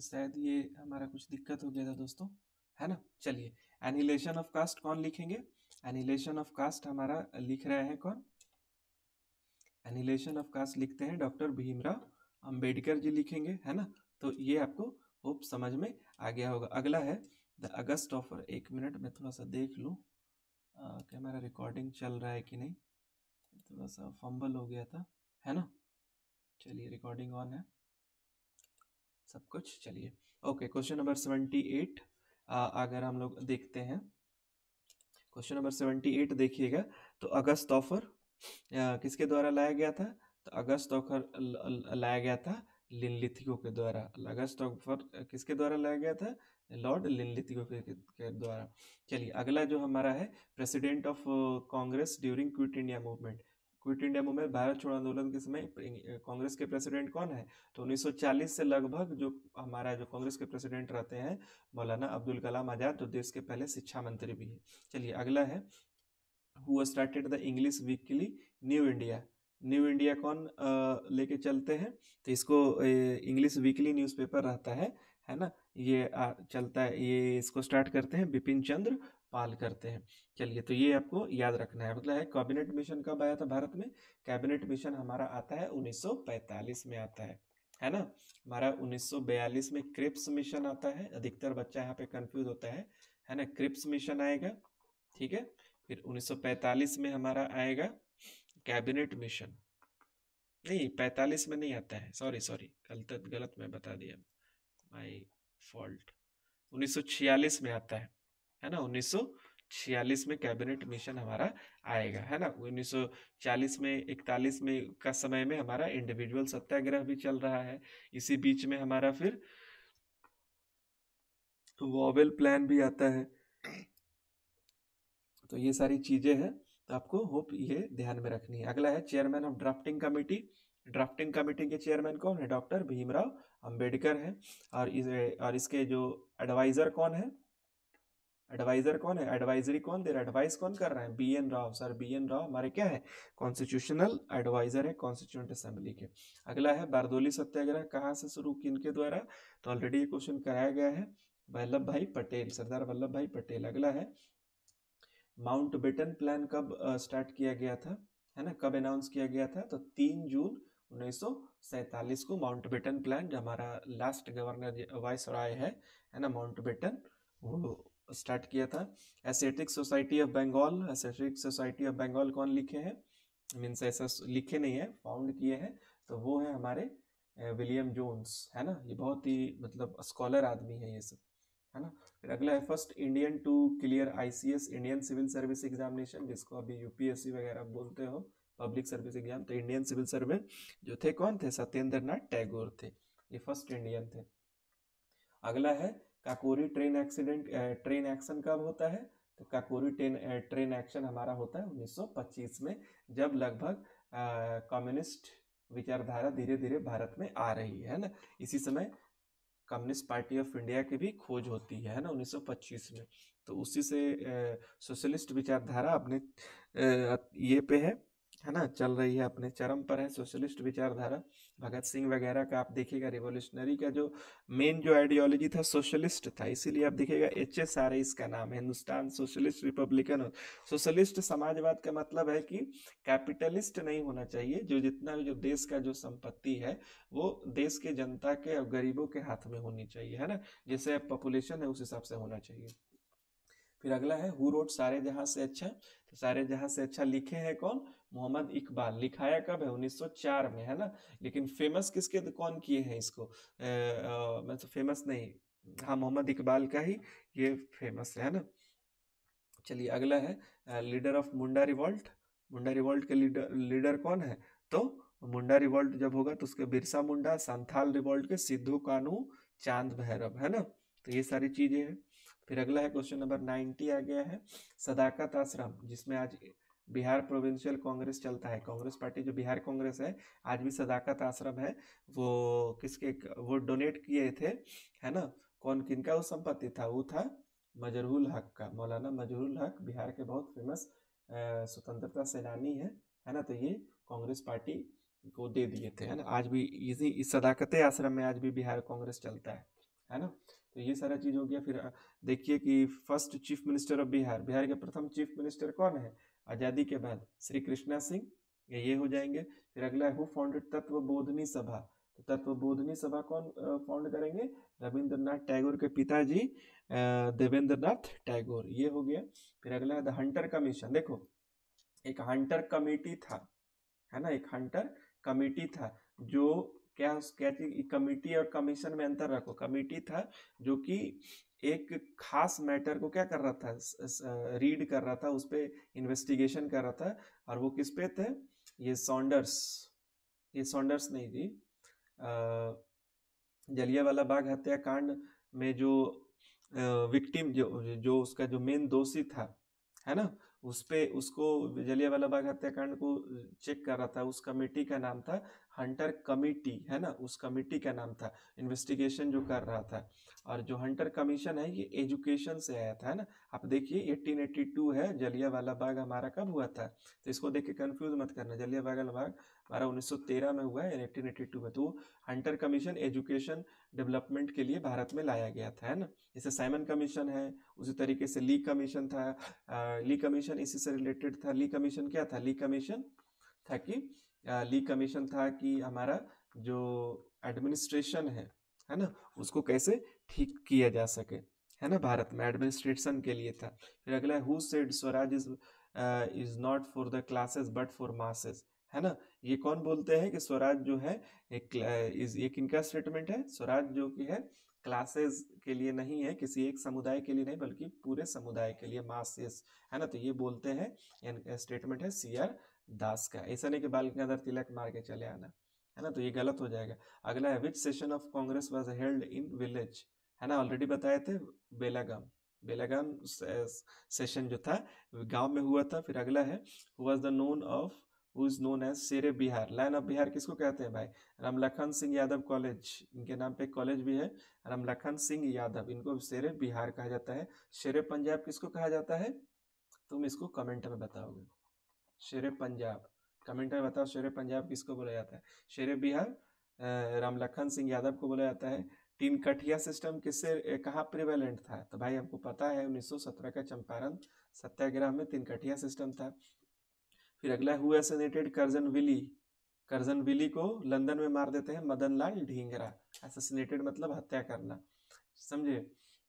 शायद ये हमारा कुछ दिक्कत हो गया था दोस्तों, है ना। चलिए, एनिहिलेशन ऑफ कास्ट कौन लिखेंगे? एनिहिलेशन ऑफ कास्ट हमारा लिख रहे हैं कौन? एनिहिलेशन ऑफ कास्ट लिखते हैं डॉक्टर भीमराव अंबेडकर जी लिखेंगे, है ना। तो ये आपको होप समझ में आ गया होगा। अगला है द अगस्त ऑफर। एक मिनट में थोड़ा सा देख लूँ कि हमारा रिकॉर्डिंग चल रहा है कि नहीं, थोड़ा सा फंबल हो गया था, है ना। चलिए रिकॉर्डिंग ऑन है सब कुछ। चलिए ओके, क्वेश्चन नंबर 78 अगर हम लोग देखते हैं, क्वेश्चन नंबर 78 देखिएगा। तो अगस्त ऑफर किसके द्वारा लाया गया था? तो अगस्त ऑफर लाया गया था लिनलिथिगो के द्वारा। अगस्त ऑफर किसके द्वारा लाया गया था? लॉर्ड लिनलिथिगो के द्वारा। चलिए अगला जो हमारा है, president of Congress during quit India movement. Quit India movement, Bharat छोड़ो आंदोलन के समय कांग्रेस के प्रेसिडेंट कौन है? तो 1940 से लगभग जो हमारा जो कांग्रेस के प्रेसिडेंट रहते हैं मौलाना अब्दुल कलाम आजाद, जो देश के पहले शिक्षा मंत्री भी है। चलिए अगला है, who started the English weekly new India. New India कौन लेके चलते हैं? तो इसको इंग्लिश वीकली न्यूज़पेपर रहता है ना, ये चलता है, ये इसको स्टार्ट करते हैं बिपिन चंद्र पाल करते हैं। चलिए तो ये आपको याद रखना है। मतलब है कैबिनेट मिशन कब आया था भारत में? कैबिनेट मिशन हमारा आता है 1945 में आता है ना। हमारा 1942 में क्रिप्स मिशन आता है, अधिकतर बच्चा यहाँ पे कंफ्यूज होता है ना। क्रिप्स मिशन आएगा, ठीक है। फिर 1945 में हमारा आएगा कैबिनेट मिशन, नहीं 45 में नहीं आता है, सॉरी गलत मैं बता दिया, माय फॉल्ट। 1946 में आता है ना। 1946 में कैबिनेट मिशन हमारा आएगा, है ना। 1940 में 41 में का समय में हमारा इंडिविजुअल सत्याग्रह भी चल रहा है। इसी बीच में हमारा फिर वॉवेल प्लान भी आता है। तो ये सारी चीजें हैं, तो आपको होप ये ध्यान में रखनी है। अगला है chairman of drafting committee. Drafting committee के चेयरमैन कौन है? डॉक्टर भीमराव अंबेडकर है। और इसके जो एडवाइजर कौन है? एडवाइजर कौन है? एडवाइजरी कौन दे रहा है? एडवाइस कौन कर रहा है? B N Rao. Sir B N Rao हमारे क्या है? कॉन्स्टिट्यूशनल एडवाइजर है कॉन्स्टिट्यूंट असेंबली के। अगला है बारदोली सत्याग्रह कहाँ से शुरू, किनके द्वारा? तो ऑलरेडी ये क्वेश्चन कराया गया है, वल्लभ भाई पटेल, सरदार वल्लभ भाई पटेल। अगला है माउंटबेटन प्लान कब स्टार्ट किया गया था, है ना, कब अनाउंस किया गया था? तो 3 जून 1947 को माउंटबेटन प्लान, जो हमारा लास्ट गवर्नर वाइसरॉय है ना माउंटबेटन, वो स्टार्ट किया था। Asiatic society of Bengal, Asiatic society of Bengal कौन लिखे हैं? मीन्स ऐसा लिखे नहीं है, फाउंड किए हैं, तो वो है हमारे विलियम जोन्स, है ना। ये बहुत ही मतलब स्कॉलर आदमी है ये सब, है ना। फिर अगला है first Indian to clear ICS, Indian civil service examination, जिसको अभी यूपीएससी वगैरह बोलते हो, पब्लिक सर्विस एग्जाम। तो इंडियन सिविल सर्विस जो थे कौन थे? सत्येंद्र नाथ टैगोर थे, ये फर्स्ट इंडियन थे। अगला है Kakori train accident, train action कब होता है? तो काकोरी ट्रेन एक्शन हमारा होता है 1925 में, जब लगभग कम्युनिस्ट विचारधारा धीरे धीरे भारत में आ रही है ना। इसी समय कम्युनिस्ट पार्टी ऑफ इंडिया की भी खोज होती है ना 1925 में। तो उसी से सोशलिस्ट विचारधारा अपने ये पे है ना, चल रही है, अपने चरम पर है सोशलिस्ट विचारधारा। भगत सिंह वगैरह का आप देखिएगा, रिवोल्यूशनरी का जो मेन जो आइडियोलॉजी था सोशलिस्ट था, इसीलिए आप देखिएगा HSRA का नाम है, हिंदुस्तान सोशलिस्ट रिपब्लिकन। सोशलिस्ट समाजवाद का मतलब है कि कैपिटलिस्ट नहीं होना चाहिए, जो जितना भी जो देश का जो संपत्ति है वो देश के जनता के और गरीबों के हाथ में होनी चाहिए, है ना। जैसे पॉपुलेशन है उस हिसाब से होना चाहिए। फिर अगला है हु रोट सारे जहां से अच्छा। तो सारे जहां से अच्छा लिखे हैं कौन? मोहम्मद इकबाल। लिखाया कब है? 1904 में, है ना। लेकिन फेमस किसके कौन किए हैं इसको? मतलब फेमस नहीं, हाँ मोहम्मद इकबाल का ही ये फेमस है ना। चलिए अगला है leader of Munda revolt. Munda revolt के लीडर कौन है? तो मुंडा रिवॉल्ट जब होगा तो उसके बिरसा मुंडा, संथाल रिवॉल्ट के सिद्धू कानू, चांद भैरव, है ना। तो ये सारी चीजें हैं। फिर अगला है क्वेश्चन नंबर 90 आ गया है, सदाकत आश्रम, जिसमें आज बिहार प्रोविंशियल कांग्रेस चलता है, कांग्रेस पार्टी जो बिहार कांग्रेस है, आज भी सदाकत आश्रम है। वो किसके, वो डोनेट किए थे, है ना। कौन, किनका वो संपत्ति था? वो था मजरूल हक का, मौलाना मजरूल हक, बिहार के बहुत फेमस स्वतंत्रता सेनानी है ना। तो ये कांग्रेस पार्टी को दे दिए थे, है ना। आज भी इस सदाकत आश्रम में आज भी बिहार कांग्रेस चलता है ना। तो ये सारा चीज हो गया। फिर देखिए कि first chief minister of Bihar, Bihar के प्रथम चीफ मिनिस्टर कौन है आजादी के बाद? श्री कृष्णा सिंह, ये हो जाएंगे। फिर अगला है हु फाउंडेड तत्व बोधनी सभा। तो तत्व बोधनी सभा कौन फाउंड करेंगे? रविंद्रनाथ टैगोर के पिताजी देवेंद्र नाथ टैगोर, ये हो गया। फिर अगला है द हंटर कमीशन। देखो एक हंटर कमेटी था, है ना, एक हंटर कमेटी था जो क्या चीज, कमिटी और कमीशन में अंतर रखो। कमिटी था जो कि एक खास मैटर को क्या कर रहा था, रीड कर रहा था, उस पर इन्वेस्टिगेशन कर रहा था, और वो किस पे थे, ये सॉन्डर्स नहीं थी, जलियांवाला बाग हत्याकांड में जो विक्टिम जो उसका जो मेन दोषी था, है ना, उस पे उसको जलियांवाला बाग हत्याकांड को चेक कर रहा था, उस कमेटी का नाम था हंटर कमेटी, है ना, उस कमेटी का नाम था, इन्वेस्टिगेशन जो कर रहा था। और जो हंटर कमीशन है ये एजुकेशन से आया था, है ना। आप देखिए 1882 है, जलियांवाला बाग हमारा कब हुआ था, तो इसको देख के कंफ्यूज मत करना, जलियांवाला बाग हमारा 1913 में हुआ है, 1882 में। तो हंटर कमीशन एजुकेशन डेवलपमेंट के लिए भारत में लाया गया था, है ना। जैसे साइमन कमीशन है, उसी तरीके से ली कमीशन था। ली कमीशन इसी से रिलेटेड था। ली कमीशन क्या था, ली कमीशन था कि हमारा जो एडमिनिस्ट्रेशन है ना, उसको कैसे ठीक किया जा सके, है ना, भारत में एडमिनिस्ट्रेशन के लिए था। फिर अगला है who said Swaraj is not for the classes but for masses, है ना। ये कौन बोलते हैं कि स्वराज जो है एक इनका स्टेटमेंट है, स्वराज जो कि है क्लासेस के लिए नहीं है, किसी एक समुदाय के लिए नहीं, बल्कि पूरे समुदाय के लिए, मासेस, है ना। तो ये बोलते हैं, स्टेटमेंट है CR दास का। ऐसा नहीं कि बाल गंगाधर तिलक मार के चले आना, है ना, तो ये गलत हो जाएगा। अगला है विच session of Congress was held in village, है ना, ऑलरेडी बताए थे, बेलागाम सेशन जो था गांव में हुआ था। फिर अगला है who is known as Shere Bihar, line of Bihar किसको कहते हैं भाई, रामलखन सिंह यादव कॉलेज, इनके नाम पे कॉलेज भी है, रामलखन सिंह यादव, इनको शेरे बिहार कहा जाता है। शेरे पंजाब किसको कहा जाता है, तुम इसको कमेंट में बताओगे। शेरे पंजाब, कमेंट में बताओ शेरे पंजाब किसको बोला जाता है। शेरे बिहार रामलखन सिंह यादव को बोला जाता है। तीन कठिया सिस्टम किससे कहाँ प्रिवेलेंट था, तो भाई हमको पता है 1917 का चंपारण सत्याग्रह में तीन कठिया सिस्टम था। फिर अगला हु असैसिनेटेड कर्जन विली को लंदन में मार देते हैं मदन लाल ढींगरा। असैसिनेटेड मतलब हत्या करना, समझे।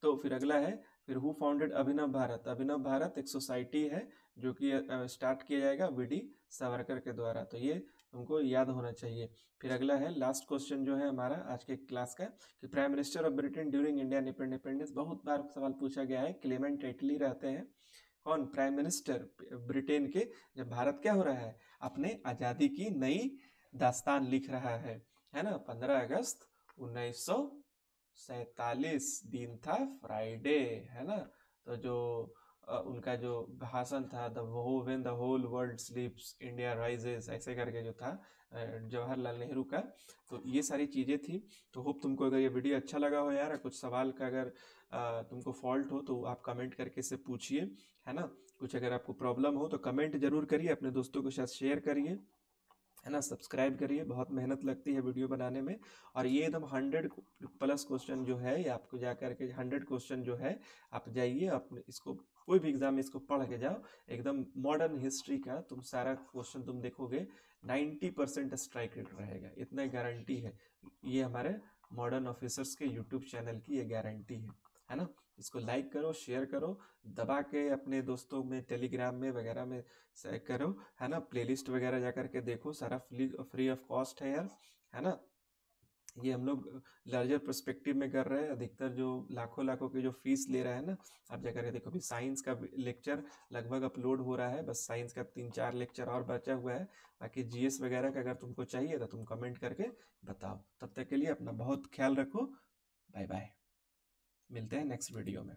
तो फिर अगला है फिर हु फाउंडेड अभिनव भारत एक सोसाइटी है जो कि स्टार्ट किया जाएगा VD सावरकर के द्वारा, तो ये तुमको याद होना चाहिए। फिर अगला है लास्ट क्वेश्चन जो है हमारा आज के क्लास का, कि prime minister of Britain during Indian independence, बहुत बार सवाल पूछा गया है, क्लेमेंट एटली रहते हैं। कौन, प्राइम मिनिस्टर ब्रिटेन के, जब भारत क्या हो रहा है, अपने आज़ादी की नई दास्तान लिख रहा है ना। 15 अगस्त 1947 दिन था फ्राइडे, है ना। तो जो उनका जो भाषण था, when the whole world sleeps India rises, ऐसे करके जो था जवाहरलाल नेहरू का। तो ये सारी चीज़ें थी। तो होप तुमको अगर ये वीडियो अच्छा लगा हो यार, कुछ सवाल का अगर तुमको फॉल्ट हो तो आप कमेंट करके से पूछिए, है ना। कुछ अगर आपको प्रॉब्लम हो तो कमेंट जरूर करिए, अपने दोस्तों के साथ शेयर करिए, है ना। सब्सक्राइब करिए, बहुत मेहनत लगती है वीडियो बनाने में। और ये एकदम 100+ क्वेश्चन जो है, ये आपको जा करके 100 क्वेश्चन जो है, आप जाइए अपने इसको कोई भी एग्जाम में इसको पढ़ के जाओ, एकदम मॉडर्न हिस्ट्री का तुम सारा क्वेश्चन तुम देखोगे 90% स्ट्राइक रेट रहेगा, इतना गारंटी है। ये हमारे मॉडर्न ऑफिसर्स के यूट्यूब चैनल की ये गारंटी है ना। इसको लाइक करो, शेयर करो, दबा के अपने दोस्तों में टेलीग्राम में वगैरह में शेयर करो, है ना। प्लेलिस्ट वगैरह जा करके देखो, सारा फ्री ऑफ कॉस्ट है यार, है ना। ये हम लोग लार्जर पर्सपेक्टिव में कर रहे हैं। अधिकतर जो लाखों की जो फीस ले रहा है ना, आप जा करके देखो। अभी साइंस का लेक्चर लगभग अपलोड हो रहा है, बस साइंस का 3-4 लेक्चर और बचा हुआ है। बाकी GS वगैरह का अगर तुमको चाहिए तो तुम कमेंट करके बताओ। तब तक के लिए अपना बहुत ख्याल रखो, बाय बाय, मिलते हैं नेक्स्ट वीडियो में।